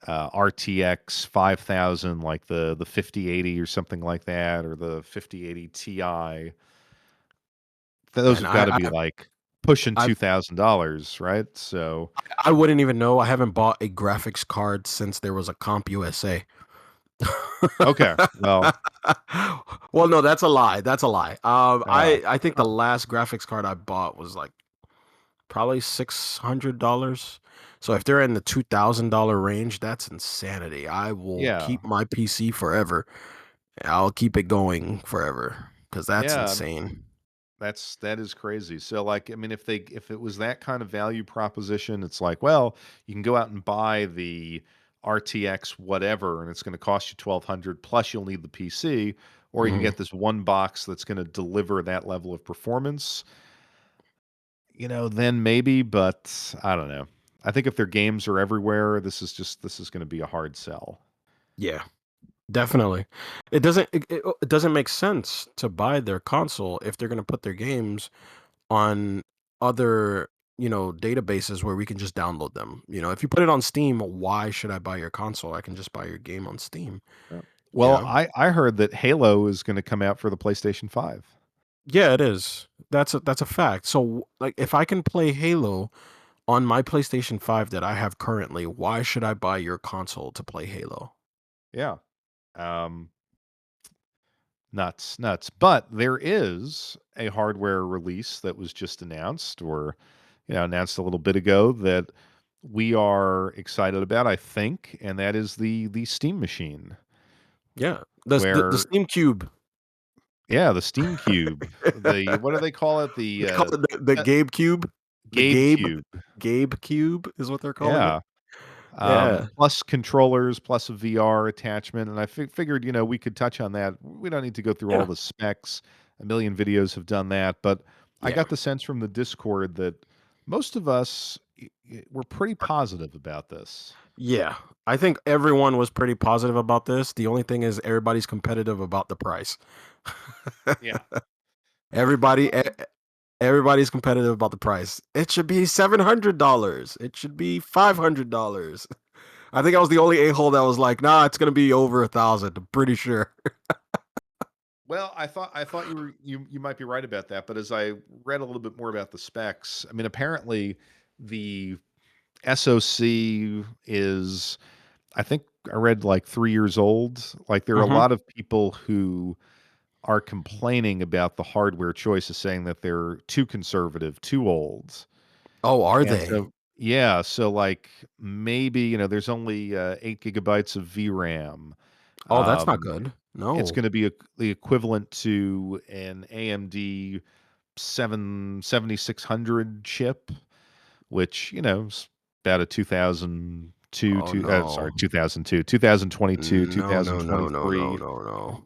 RTX 5000, like the 5080 or something like that, or the 5080 Ti. Those Man, have got to be like pushing I $2,000, right? So, I wouldn't even know. I haven't bought a graphics card since there was a Comp USA. okay, well, Well, no, that's a lie. That's a lie. uh, I think the last graphics card I bought was like probably $600. So if they're in the $2,000 range, that's insanity. I will yeah, keep my PC forever. I'll keep it going forever because that's yeah, insane. that is crazy. So, like, I mean, if it was that kind of value proposition, it's like, well, you can go out and buy the RTX whatever, and it's going to cost you 1,200 plus you'll need the PC. or you can Mhm. get this one box that's going to deliver that level of performance, then maybe, but I don't know. I think if their games are everywhere, this is going to be a hard sell. Yeah, definitely. It doesn't make sense to buy their console if they're gonna put their games on other, databases where we can just download them. If you put it on Steam, why should I buy your console? I can just buy your game on Steam. Yeah. You Well, know? I heard that Halo is going to come out for the PlayStation 5. Yeah, it is. That's a fact. So, like, if I can play Halo on my PlayStation 5 that I have currently, why should I buy your console to play Halo? Yeah. Um, Nuts, nuts. But there is a hardware release that was just announced, or announced a little bit ago, that we are excited about, I think, and that is the Steam machine, Yeah. The where Steam Cube. yeah, the Steam Cube, the what do they call it? They The call it the uh, Gabe Cube. The Gabe Gabe Cube. Gabe Cube is what they're calling it. Yeah. Yeah. Plus controllers, plus a VR attachment, and I figured, we could touch on that. We don't need to go through all Yeah. the specs. A million videos have done that, but I Yeah. got the sense from the Discord that most of us were pretty positive about this. Yeah. I think everyone was pretty positive about this. The only thing is everybody's competitive about the price. Yeah. Everybody e- Well, e- everybody's competitive about the price. It should be $700. It should be $500. I think I was the only a-hole that was like, nah, it's gonna be over 1,000. I'm pretty sure. well, I thought you might be right about that, but as I read a little bit more about the specs, I mean, apparently the SoC is, I think I read, like 3 years old. Like there are a Hmm. lot of people who are complaining about the hardware choices, saying that they're too conservative, too old. Oh, are And they? so, yeah, so like maybe, there's only 8 gigabytes of VRAM. Oh, that's not Um, good. it's No. going to be the equivalent to an AMD 7600 chip, which, is about a 2002, Oh no. sorry, 2002, 2022, No, no, no, no, no, 2023. no, no.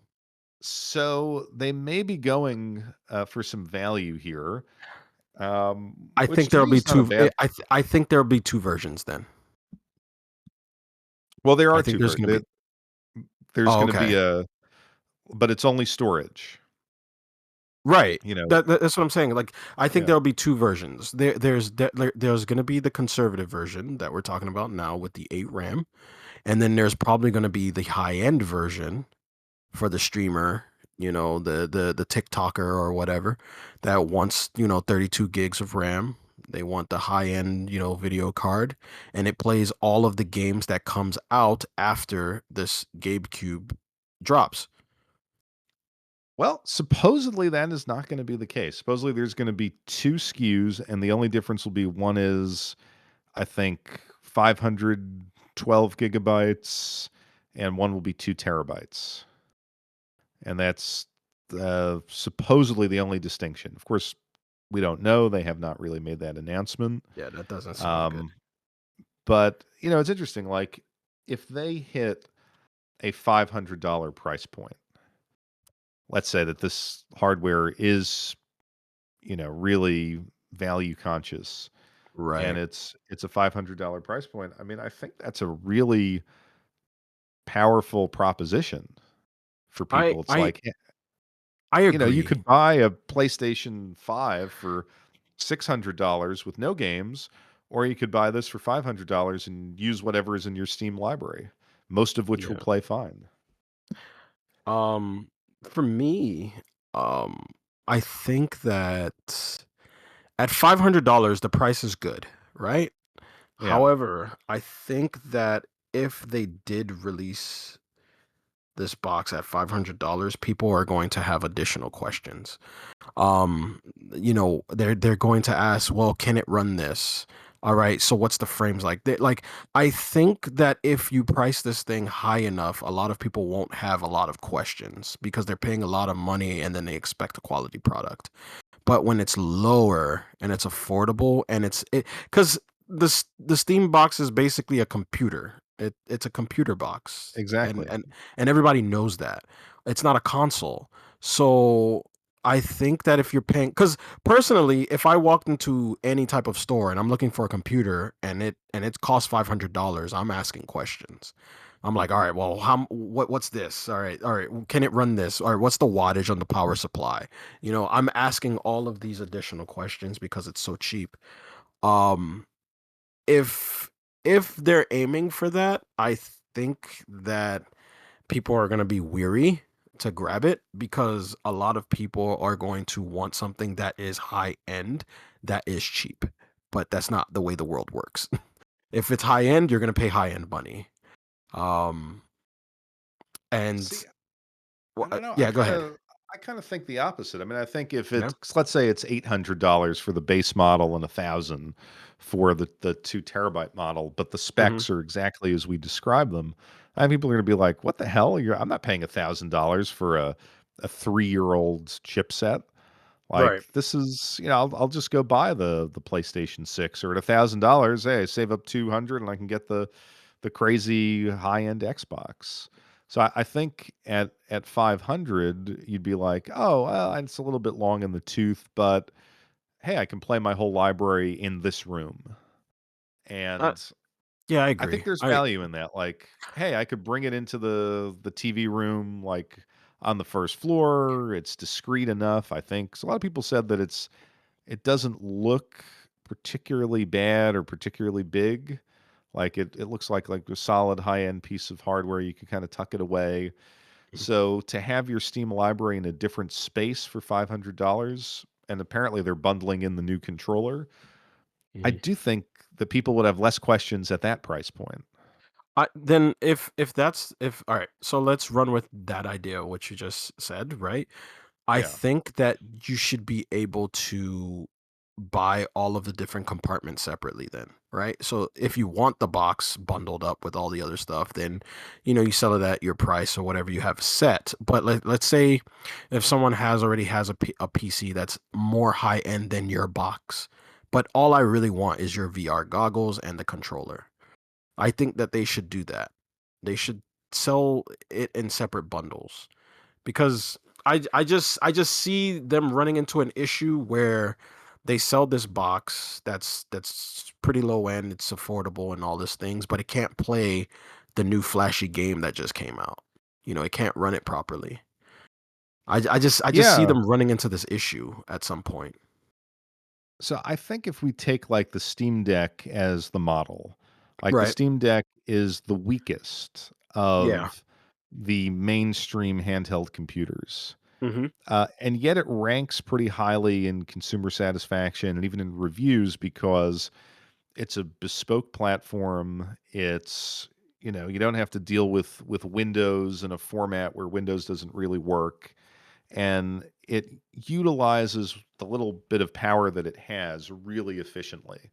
So they may be going for some value here, I which think to there'll me be is not a two. bad. I think there'll be two versions then. Well, there I are think two there's gonna be. there's Oh, going to be okay. but it's only storage. Right. You know, That's what I'm saying. Like, I think yeah. there'll be two versions. There's gonna be the conservative version that we're talking about now with the 8 RAM, and then there's probably gonna be the high end version for the streamer, the TikToker or whatever that wants, 32 gigs of RAM. They want the high end, video card, and it plays all of the games that comes out after this GameCube drops. Well, supposedly that is not going to be the case. Supposedly there's going to be two SKUs, and the only difference will be one is, I think, 512 gigabytes, and one will be 2 terabytes. And that's supposedly the only distinction. Of course, we don't know. They have not really made that announcement. Yeah, that doesn't sound good. Um, but it's interesting. Like if they hit a $500 price point, let's say that this hardware is really value conscious, and Right. it's a $500 price point. I mean, I think that's a really powerful proposition for I people. It's I like, I you agree. could buy a PlayStation 5 for $600 with no games, or you could buy this for $500 and use whatever is in your Steam library, most of which will Yeah. play fine. Um, for me, um, I think that at $500, the price is good, right? Yeah. However, I think that if they did release this box at $500, people are going to have additional questions. um they're going to ask, well, can it run this? All right, so what's the frames like? Like, I think that if you price this thing high enough, a lot of people won't have a lot of questions because they're paying a lot of money and then they expect a quality product. But when it's lower and it's affordable and it's it because the Steam box is basically a computer. It's a computer box, and Exactly. and everybody knows that. It's not a console. So I think that if you're paying, because personally, if I walked into any type of store and I'm looking for a computer and it costs $500, I'm asking questions. I'm like, all right, well, what's this? All right, can it run this? All right, what's the wattage on the power supply? I'm asking all of these additional questions because it's so cheap. Um, if if they're aiming for that, I think that people are going to be weary to grab it because a lot of people are going to want something that is high end that is cheap. But that's not the way the world works. If it's high end, you're going to pay high end money. Um See, and I don't know. yeah, go ahead. I kind of think the opposite. I mean, I think if Yeah. it's, let's say it's $800 for the base model and 1,000 for the 2 terabyte model, but the Mhm. specs are exactly as we describe them, I think people are going to be like, "What the hell? I'm not paying $1,000 for a 3-year old chipset. Right. Like this is, I'll just go buy the PlayStation 6, or at $1,000, hey, I save up 200 and I can get the crazy high end Xbox." So I think at 500, you'd be like, oh, well, it's a little bit long in the tooth, but hey, I can play my whole library in this room. Uh, And yeah, I I think agree. there's I value in that. Like, hey, I could bring it into the TV room, like on the first floor. It's discreet enough, I think. So a lot of people said that it doesn't look particularly bad or particularly big. Like it looks like a solid high-end piece of hardware. You can kind of tuck it away. So to have your Steam library in a different space for $500, and apparently they're bundling in the new controller, I Mhm. do think that people would have less questions at that price point. Then if that's if all right, so let's run with that idea what you just said, right? I Yeah. think that you should be able to buy all of the different compartments separately then, right? So if you want the box bundled up with all the other stuff, then you sell it at your price or whatever you have set. But let's say if someone already has a PC that's more high end than your box, but all I really want is your VR goggles and the controller. I think that they should do that. They should sell it in separate bundles because I just see them running into an issue where they sell this box that's pretty low end, it's affordable and all these things, but it can't play the new flashy game that just came out. It can't run it properly. I just see Yeah. them running into this issue at some point. So I think if we take like the Steam Deck as the model, like the Right. Steam Deck is the weakest Yeah. of the mainstream handheld computers. Hmm. And yet it ranks pretty highly in consumer satisfaction and even in reviews because it's a bespoke platform. It's, you don't have to deal with Windows in a format where Windows doesn't really work, and it utilizes the little bit of power that it has really efficiently.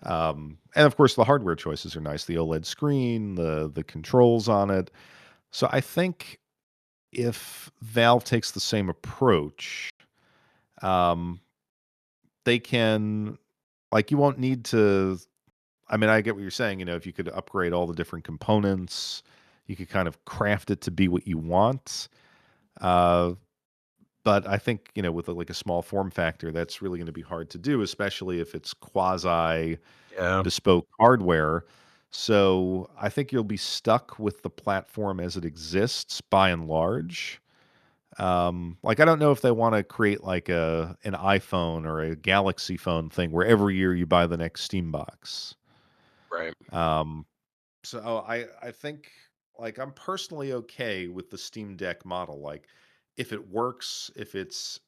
And of course, the hardware choices are nice. The OLED screen, the controls on it. So I think if Valve takes the same approach, um, they can, like, you won't need to. I mean, I get what you're saying. If you could upgrade all the different components, you could kind of craft it to be what you want. Uh, But I think, with like a small form factor, that's really gonna be hard to do, especially if it's quasi Yeah. bespoke hardware. So, I think you'll be stuck with the platform as it exists by and large. Like, I don't know if they wanna create like an iPhone or a Galaxy phone thing where every year you buy the next Steam box. Right. Um, so I think, like, I'm personally okay with the Steam Deck model. Like, if it works, if it's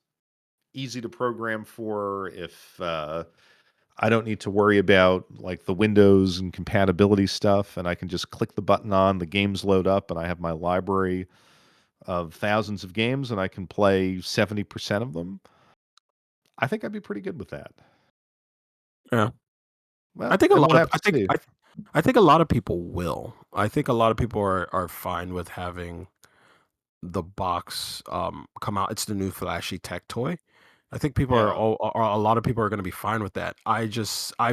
easy to program for, if I don't need to worry about like the Windows and compatibility stuff, and I can just click the button on, the games load up, and I have my library of thousands of games, and I can play 70% of them. I think I'd be pretty good with that. Yeah. I Well, think a and lot we'll of have to see. I think a lot of people will. I think a lot of people are fine with having the box come out. It's the new flashy tech toy. I think people Yeah. are a lot of people are going to be fine with that. I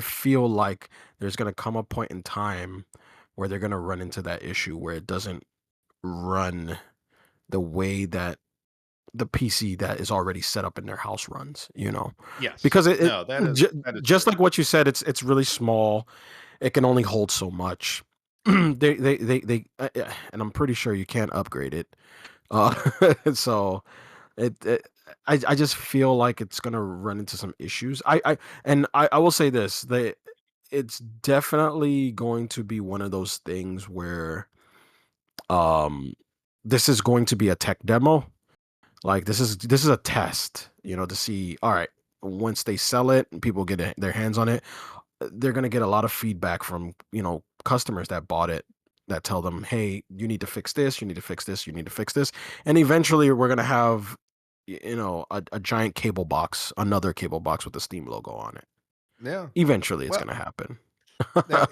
feel like there's going to come a point in time where they're gonna run into that issue where it doesn't run the way that the PC that is already set up in their house runs, you know? Yes. Because it No, that is just true. like what you said, it's really small. It can only hold so much. And I'm pretty sure you can't upgrade it. Uh, so it I just feel like it's gonna run into some issues. I will say this, it's definitely going to be one of those things where um this is going to be a tech demo. Like this is a test, to see, all right, once they sell it and people get their hands on it, they're going to get a lot of feedback from, customers that bought it, that tell them, "Hey, you need to fix this, you need to fix this, you need to fix this." And eventually we're going to have a giant cable box, another cable box with the Steam logo on it. Yeah. Eventually it's Well, going to happen. now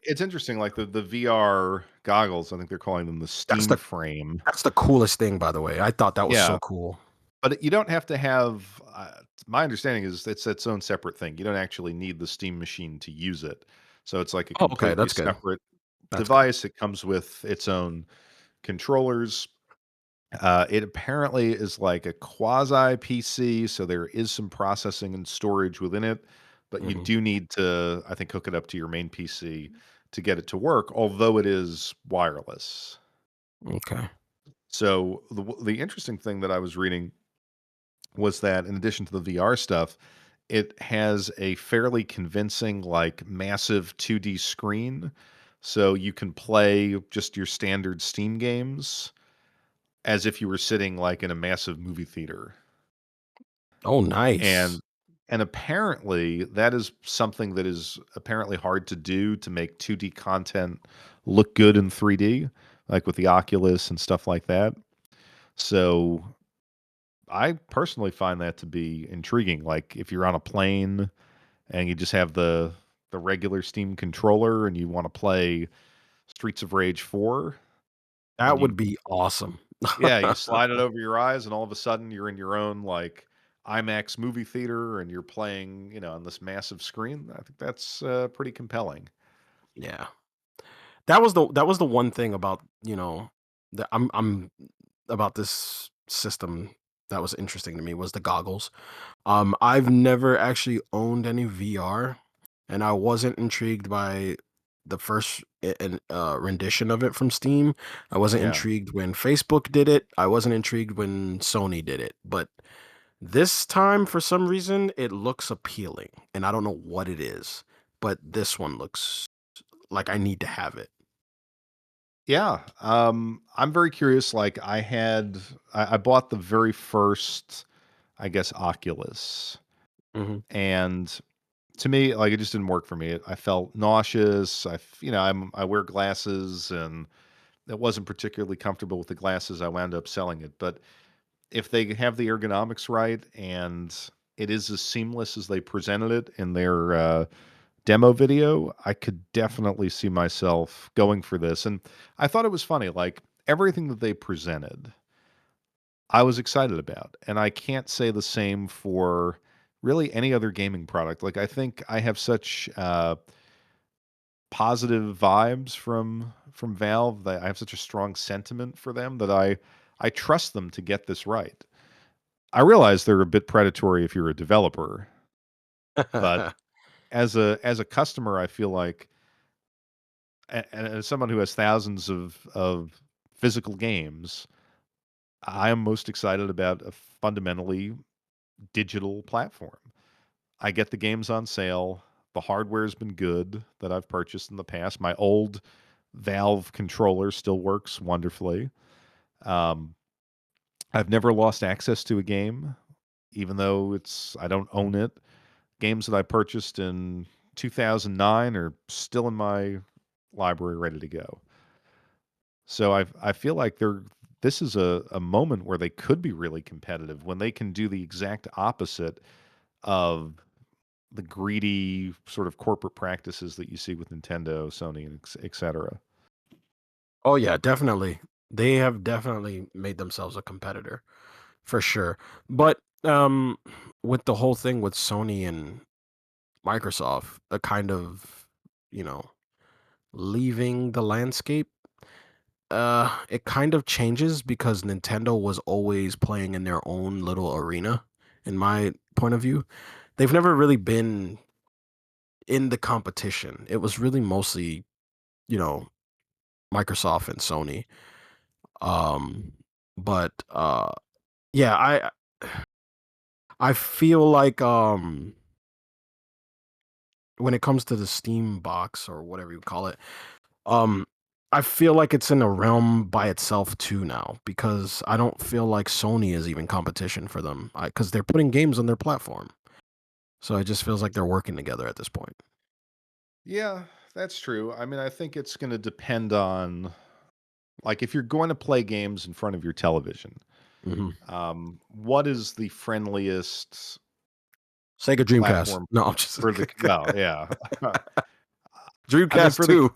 it's interesting, like the VR goggles, I think they're calling them the That's Steam the Frame. that's the coolest thing, by the way. I thought that was Yeah, so cool. but you don't have to have, my understanding is it's its own separate thing. You don't actually need the Steam machine to use it. So it's like a Oh, okay, completely that's good. separate That's good. device. It comes with its own controllers. It apparently is like a quasi PC, so there is some processing and storage within it, but you Mhm. do need to, I think, hook it up to your main PC to get it to work, although it is wireless. Okay. So the interesting thing that I was reading was that in addition to the VR stuff, it has a fairly convincing, like massive 2D screen. So you can play just your standard Steam games as if you were sitting like in a massive movie theater. Oh, nice. And apparently that is something that is apparently hard to do, to make 2D content look good in 3D, like with the Oculus and stuff like that. So I personally find that to be intriguing. Like if you're on a plane and you just have the regular Steam controller and you want to play Streets of Rage 4, That and would you, be awesome. yeah, you slide it over your eyes and all of a sudden you're in your own like IMAX movie theater and you're playing, on this massive screen. I think that's pretty compelling. Yeah. That was the one thing about, that I'm about this system that was interesting to me was the goggles. I've never actually owned any VR, and I wasn't intrigued by the first rendition of it from Steam. I wasn't Yeah. intrigued when Facebook did it. I wasn't intrigued when Sony did it. But this time, for some reason, it looks appealing, and I don't know what it is, but this one looks like I need to have it. Yeah. I'm very curious. Like I bought the very first, I guess, Oculus. Hmm. And to me, like, it just didn't work for me. I felt nauseous. I wear glasses and it wasn't particularly comfortable with the glasses. I wound up selling it. But if they have the ergonomics right and it is as seamless as they presented it in their demo video, I could definitely see myself going for this. And I thought it was funny, like everything that they presented, I was excited about. And I can't say the same for really any other gaming product. Like I think I have such positive vibes from Valve, that I have such a strong sentiment for them, that I trust them to get this right. I realize they're a bit predatory if you're a developer, but as a customer, I feel like, and as someone who has thousands of physical games, I am most excited about a fundamentally digital platform. I get the games on sale. The hardware's been good that I've purchased in the past. My old Valve controller still works wonderfully. Um, I've never lost access to a game, even though I don't own it. Games that I purchased in 2009 are still in my library ready to go. So I feel like this is a moment where they could be really competitive when they can do the exact opposite of the greedy sort of corporate practices that you see with Nintendo, Sony, and et cetera. Oh yeah, definitely. They have definitely made themselves a competitor for sure. But with the whole thing with Sony and Microsoft, a kind of, you know, leaving the landscape, it kind of changes because Nintendo was always playing in their own little arena, in my point of view. They've never really been in the competition. It was really mostly, you know, Microsoft and Sony. Um, but yeah, I feel like when it comes to the Steam box or whatever you call it, um, I feel like it's in a realm by itself too now because I don't feel like Sony is even competition for them because they're putting games on their platform. So it just feels like they're working together at this point. Yeah, that's true. I mean, I think it's going to depend on, like, if you're going to play games in front of your television, Hmm. what is the friendliest Sega Dreamcast. platform No, I'm just for the well, yeah. I mean, Dreamcast for the too.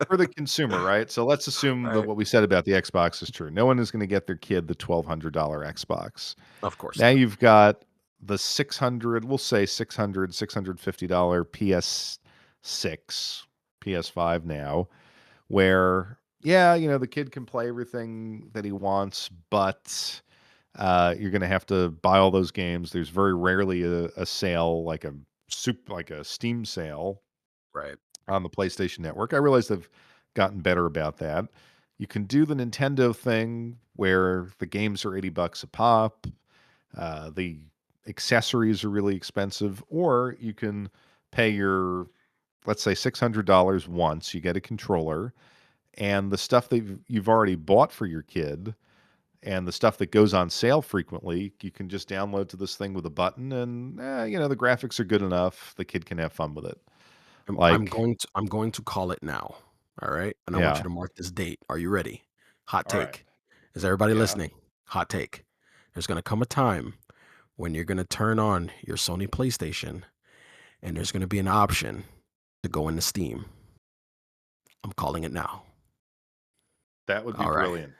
for the consumer, right? So let's assume that Right. what we said about the Xbox is true. No one is going to get their kid the $1,200 Xbox. Of course Now not. you've got the 600, we'll say $650 PS6, PS5 now, where yeah, the kid can play everything that he wants, but you're going to have to buy all those games. There's very rarely a sale like a Steam sale Right. on the PlayStation Network. I realize they've gotten better about that. You can do the Nintendo thing where the games are $80 a pop. The accessories are really expensive, or you can pay your, let's say, $600 once. You get a controller, and the stuff that you've already bought for your kid and the stuff that goes on sale frequently, you can just download to this thing with a button, and the graphics are good enough. The kid can have fun with it. Like, I'm going to call it now. All right. And I want you yeah, to mark this date. Are you ready? Hot all right, take. Is everybody yeah. listening? Hot take. There's going to come a time when you're going to turn on your Sony PlayStation and there's going to be an option to go into Steam. I'm calling it now. That would be All right. brilliant.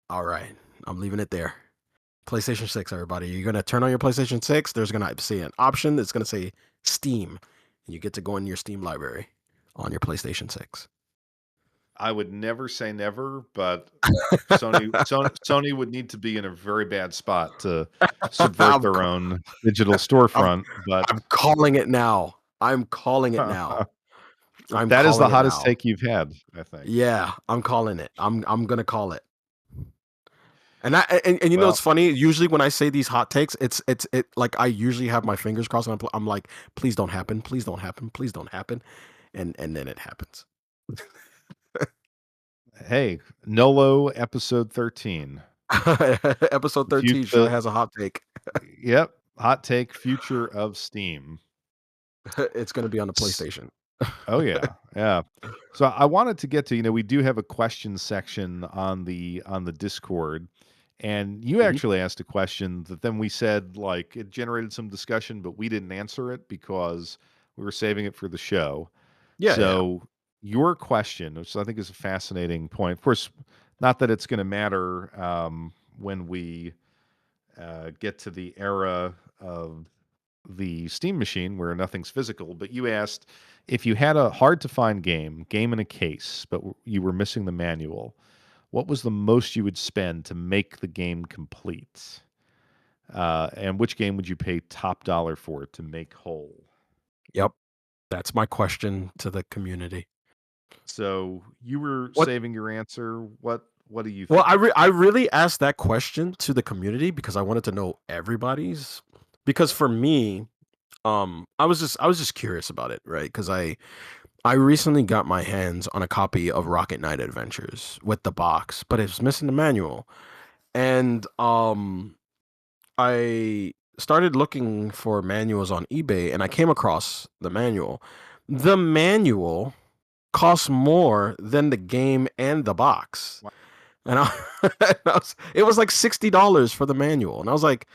All right. I'm leaving it there. PlayStation 6, everybody. You're going to turn on your PlayStation 6. There's going to see an option that's going to say Steam. And you get to go in your Steam library on your PlayStation 6. I would never say never, but Sony would need to be in a very bad spot to subvert I'm, their own digital I'm, storefront, but I'm calling it now. I'm calling it now. I'm that is the calling it hottest now. take you've had, I think. Yeah, I'm calling it. I'm gonna call it. And you know Well, it's funny. Usually when I say these hot takes, it like I usually have my fingers crossed and I'm like, please don't happen, please don't happen, please don't happen, and then it happens. hey, NOLO episode 13. Episode 13 sure Future, has a hot take. yep, hot take, future of Steam. It's gonna be on the PlayStation. Oh yeah, yeah. So I wanted to get to, we do have a question section on the Discord, and you Mhm. actually asked a question that then we said like it generated some discussion, but we didn't answer it because we were saving it for the show. Yeah, yeah. So your question, which I think is a fascinating point, of course, not that it's going to matter when we get to the era of the Steam machine where nothing's physical, but you asked if you had a hard to find game in a case, but you were missing the manual, what was the most you would spend to make the game complete? And which game would you pay top dollar for to make whole? Yep. That's my question to the community. So you were What saving your answer. What do you Well, think? I really asked that question to the community because I wanted to know everybody's. Because for me, I was just curious about it, right? Because I recently got my hands on a copy of Rocket Knight Adventures with the box, but it's missing the manual. And I started looking for manuals on eBay, and I came across the manual. The manual costs more than the game and the box. Wow. And it was like $60 for the manual. And I was like,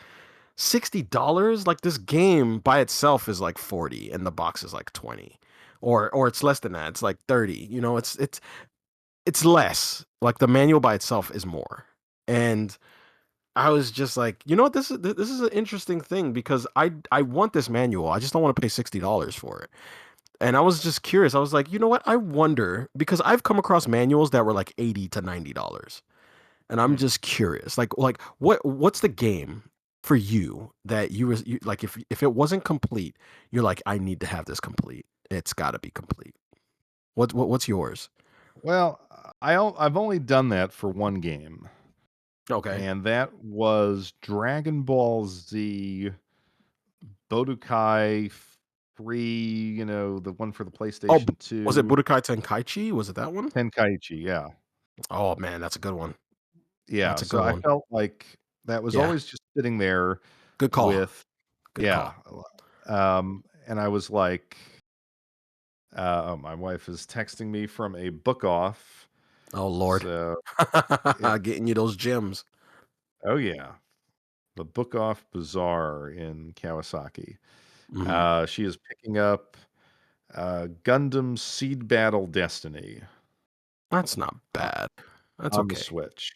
$60? Like this game by itself is like 40 and the box is like 20. Or it's less than that. It's like 30. You know, it's less. Like the manual by itself is more. And I was just like, you know what, this is an interesting thing because I want this manual. I just don't want to pay $60 for it. And I was just curious. I was like, you know what? I wonder because I've come across manuals that were like $80 to $90. And I'm Hmm. just curious, like what's the game for you that you like if it wasn't complete, you're like, I need to have this complete. It's got to be complete. What's yours? Well, I've only done that for one game, Okay. and that was Dragon Ball Z Budokai 3, the one for the Oh, PlayStation was it 2, Budokai Tenkaichi? Was it that one? Tenkaichi, yeah. Oh man, that's a good one. Yeah, That's a so good I one. felt like that was Yeah, always just sitting there good call. with Good yeah, call. and I was like, oh, my wife is texting me from a book off, Oh Lord, so it getting you those gems. oh, yeah, the Book Off Bazaar in Kawasaki. Hmm. She is picking up, Gundam Seed Battle Destiny That's not o bad. That's on the okay. Switch.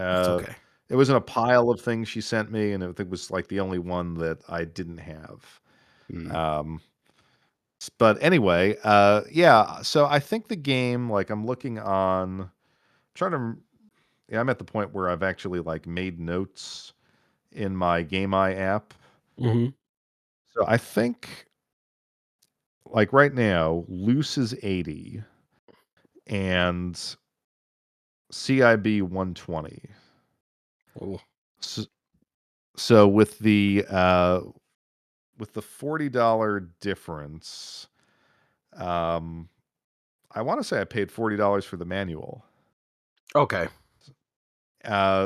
That's Uh, okay. it was in a pile of things she sent me, and it was, like, the only one that I didn't have. Mm. Um, but anyway, yeah, so I think the game, like, I'm looking on trying to yeah, I'm at the point where I've actually, like, made notes in my Game Eye app. Hmm. So I think, like, right now, loose is 80 and CIB 120. Oh, S so with the $40 difference, um, I wanna say I paid $40 for the manual. okay.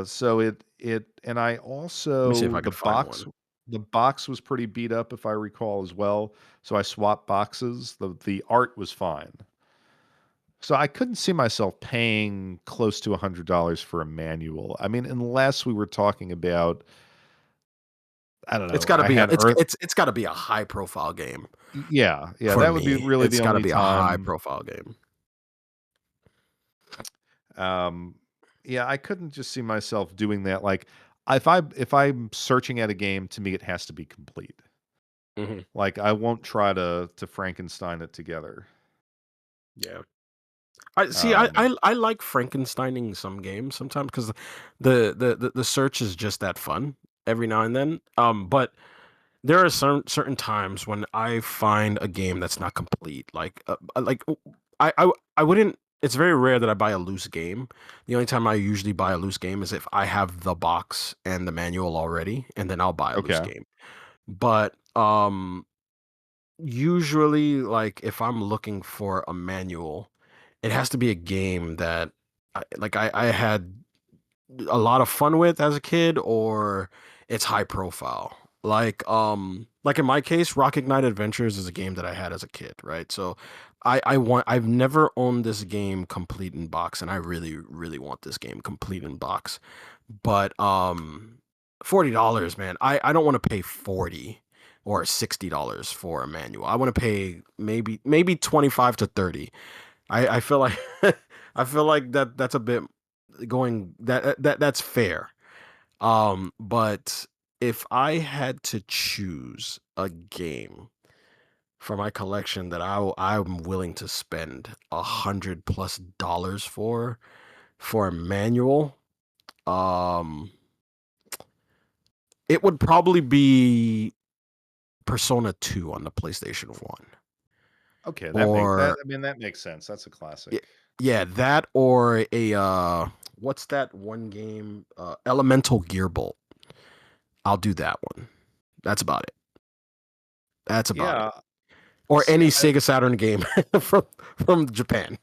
So it and I Let me see if also I could find one. the box was pretty beat up if I recall as well, so I swapped boxes. The art was fine. So I couldn't see myself paying close to $100 for a manual. I mean, unless we were talking about, I don't It's know, got to I be a had Earth. it's got to be a high profile game Yeah, yeah, for that would be me. really It's the got to only be a high time. profile game. Um, yeah, I couldn't just see myself doing that. Like, if I'm searching at a game, to me, it has to be complete. Hmm. Like, I won't try to Frankenstein it together. Yeah. I see. Um, I like Frankensteining some games sometimes because the search is just that fun every now and then. But there are certain times when I find a game that's not complete. I wouldn't. It's very rare that I buy a loose game. The only time I usually buy a loose game is if I have the box and the manual already, and then I'll buy a loose okay, game. But usually, like if I'm looking for a manual, it has to be a game that I had a lot of fun with as a kid, or it's high profile. Like in my case, Rocket Knight Adventures is a game that I had as a kid, right? So I've never owned this game complete in box, and I really, really want this game complete in box. But $40, man. I don't want to pay 40 or $60 for a manual. I want to pay maybe 25 to 30. I feel like I feel like that's a bit going that's fair. But if I had to choose a game for my collection that I'm willing to spend $100+ for a manual, um, it would probably be Persona 2 on the PlayStation 1. okay, Or that makes sense. That's a y- classic. yeah, that or a what's that one game? Elemental Gearbolt. I'll do that one. That's about it. That's about it. Yeah, Or see, any Sega Saturn game from Japan.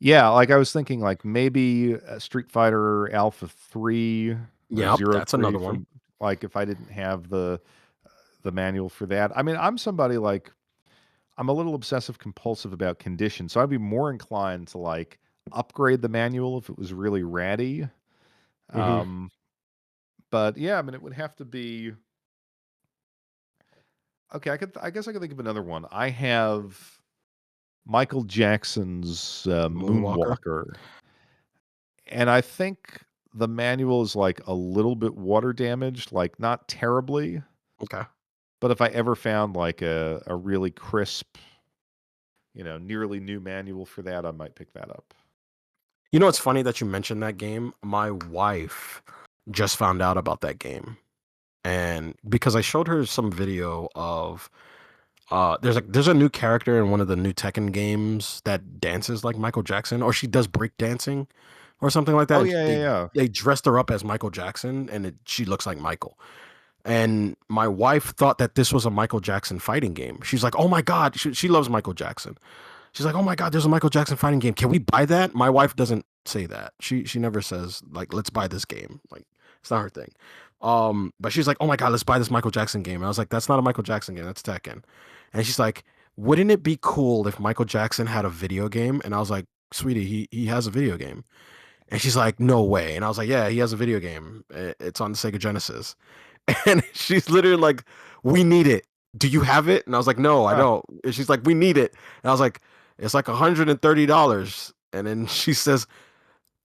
yeah, like I was thinking, like maybe Street Fighter Alpha 3 or Yep, Zero that's another 3 one. from, like, if I didn't have the manual for that. I mean, I'm somebody like I'm a little obsessive compulsive about condition, so I'd be more inclined to like upgrade the manual if it was really ratty. Hmm. Um, but yeah, I mean, it would have to be okay. I guess I could think of another one. I have Michael Jackson's Moonwalker. Moonwalker, and I think the manual is like a little bit water damaged, like not terribly, Okay. But if I ever found like a really crisp, nearly new manual for that, I might pick that up. You know, it's funny that you mentioned that game. My wife just found out about that game, and because I showed her some video of there's a new character in one of the new Tekken games that dances like Michael Jackson, or she does break dancing or something like that. Oh And yeah, yeah, yeah. they dressed her up as Michael Jackson, and she looks like Michael. And my wife thought that this was a Michael Jackson fighting game. She's like, "Oh my god!" She loves Michael Jackson. She's like, "Oh my god, there's a Michael Jackson fighting game. Can we buy that?" My wife doesn't say that. She never says like, "Let's buy this game." Like, it's not her thing. But she's like, "Oh my god, let's buy this Michael Jackson game." And I was like, "That's not a Michael Jackson game. That's Tekken." And she's like, "Wouldn't it be cool if Michael Jackson had a video game?" And I was like, "Sweetie, he has a video game." And she's like, "No way." And I was like, "Yeah, he has a video game. It's on the Sega Genesis." And she's literally like, "We need it. Do you have it?" And I was like, "No, I Huh. don't." And she's like, "We need it." And I was like, "It's like $130." And then she says,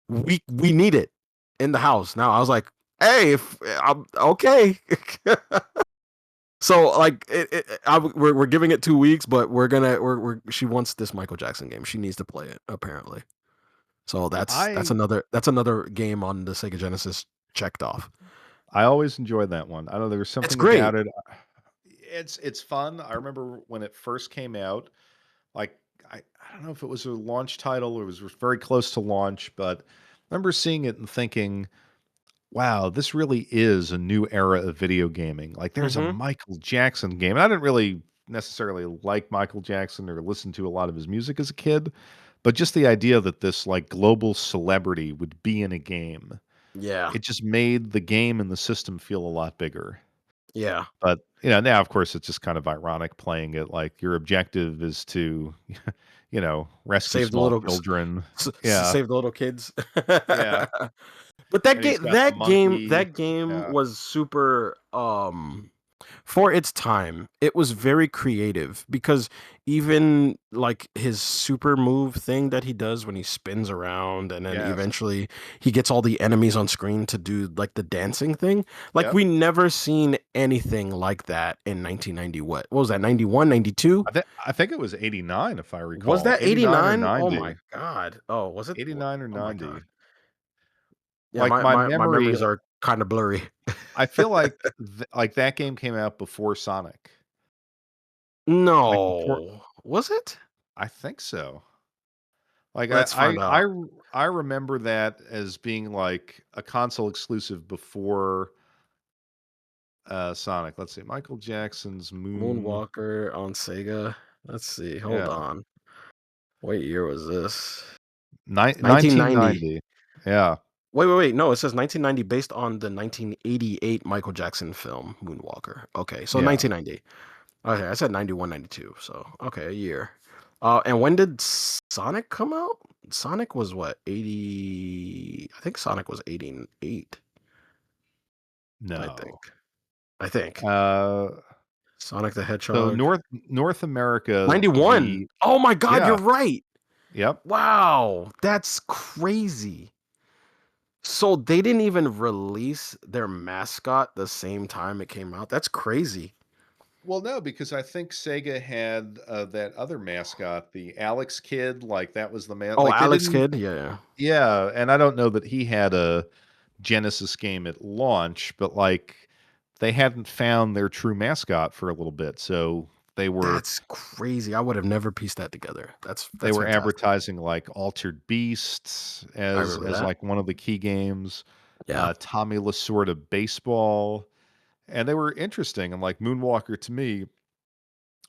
"We need it in the house now." I was like, "Hey, if I'm okay." So like, we're giving it 2 weeks, but she wants this Michael Jackson game. She needs to play it apparently. So I that's another game on the Sega Genesis checked off. I always enjoyed that one. I don't know, there was It's something great. about it. It's fun. I remember when it first came out, like I don't know if it was a launch title or it was very close to launch, but I remember seeing it and thinking, wow, this really is a new era of video gaming. Like there's a Hmm. Michael Jackson game. And I didn't really necessarily like Michael Jackson or listen to a lot of his music as a kid, but just the idea that this like global celebrity would be in a game, Yeah, it just made the game and the system feel a lot bigger. yeah. But, now of course it's just kind of ironic playing it like your objective is to, rescue Save the small little children. Yeah. save the little kids. Yeah. But that And he's game got the that game monkey. that game Yeah. was super for its time. It was very creative because even like his super move thing that he does when he spins around and then Yes. eventually he gets all the enemies on screen to do like the dancing thing. Like Yep. we never seen anything like that in 1990. What was that? 91, 92? I think it was 89 if I Was recall. that 89 or 89? Oh my 90. god. Oh, was it? 89 or Oh my god. 90. Yeah, Like, my my memory, memories are kind of blurry. I feel like that game came out before Sonic. Like, before, No. Was it? I think so. Like, Let's find out. I remember that as being, like, a console exclusive before, Sonic. Let's see, Michael Jackson's Moon. Moonwalker on Sega. Let's see. Hold Yeah. on. What year was this? Nineteen 1990. ninety. Yeah. Wait. No, it says 1990 based on the 1988 Michael Jackson film Moonwalker. Okay, so Yeah. 1990. Okay, I said 91, 92. So, okay, a year. And when did Sonic come out? Sonic was what? 80. I think Sonic was 88, I think. No. I think. Uh Sonic the So Hedgehog. North America, 91. Oh my god, you're yeah, right. yep. Wow, that's crazy. So they didn't even release their mascot the same time it came out. That's crazy. Well, no, because I think Sega had, that other mascot, the Alex Kid, like, that was the man Oh, like, they Alex didn't. Kidd. Yeah. Yeah, and I don't know that he had a Genesis game at launch, but, like, they hadn't found their true mascot for a little bit, so they were That's crazy. I would have never pieced that together. they That's were fantastic. advertising, like, Altered Beasts I as remember that. like, one of the key games, Yeah. Tommy Lasorda Baseball, and they were interesting, and, like, Moonwalker to me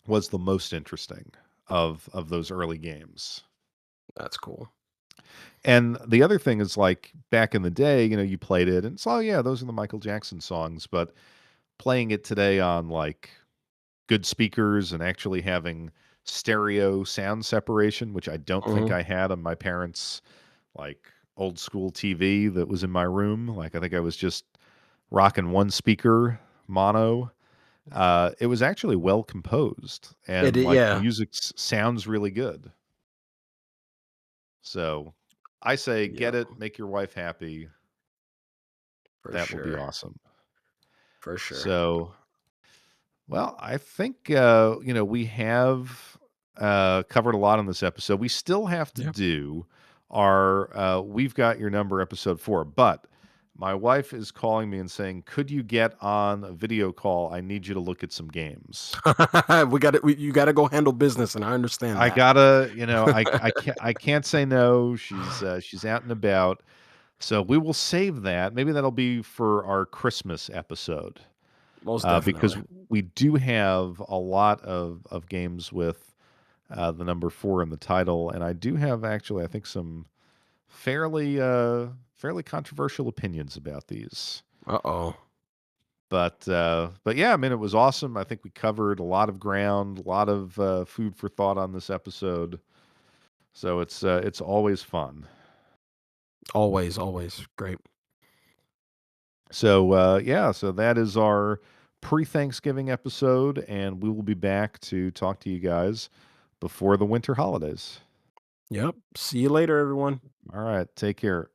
was the most interesting of those early games. That's cool. And the other thing is like back in the day, you played it and it's, oh yeah, those are the Michael Jackson songs, but playing it today on like good speakers and actually having stereo sound separation, which I don't think Mhm. I had on my parents' like old school TV that was in my room. Like I think I was just rocking one speaker mono. It was actually well composed and like the Yeah, music sounds really good. So I say yeah, get it, make your wife happy. for That will be sure. awesome. For sure. So, Well, I think we have covered a lot on this episode. We still have to Yeah. do our "We've Got Your Number" episode 4, but my wife is calling me and saying, "Could you get on a video call? I need you to look at some games." We got it. You got to go handle business, and I understand I that. gotta, I can't say no. She's out and about, so we will save that. Maybe that'll be for our Christmas episode. Most Because definitely. we do have a lot of games with the number 4 in the title, and I do have actually, I think, some fairly controversial opinions about these. Uh-oh. But yeah, I mean, it was awesome. I think we covered a lot of ground, a lot of food for thought on this episode. So it's always fun. Always, always great. So yeah, so that is our pre-Thanksgiving episode, and we will be back to talk to you guys before the winter holidays. Yep. See you later, everyone. All right, take care.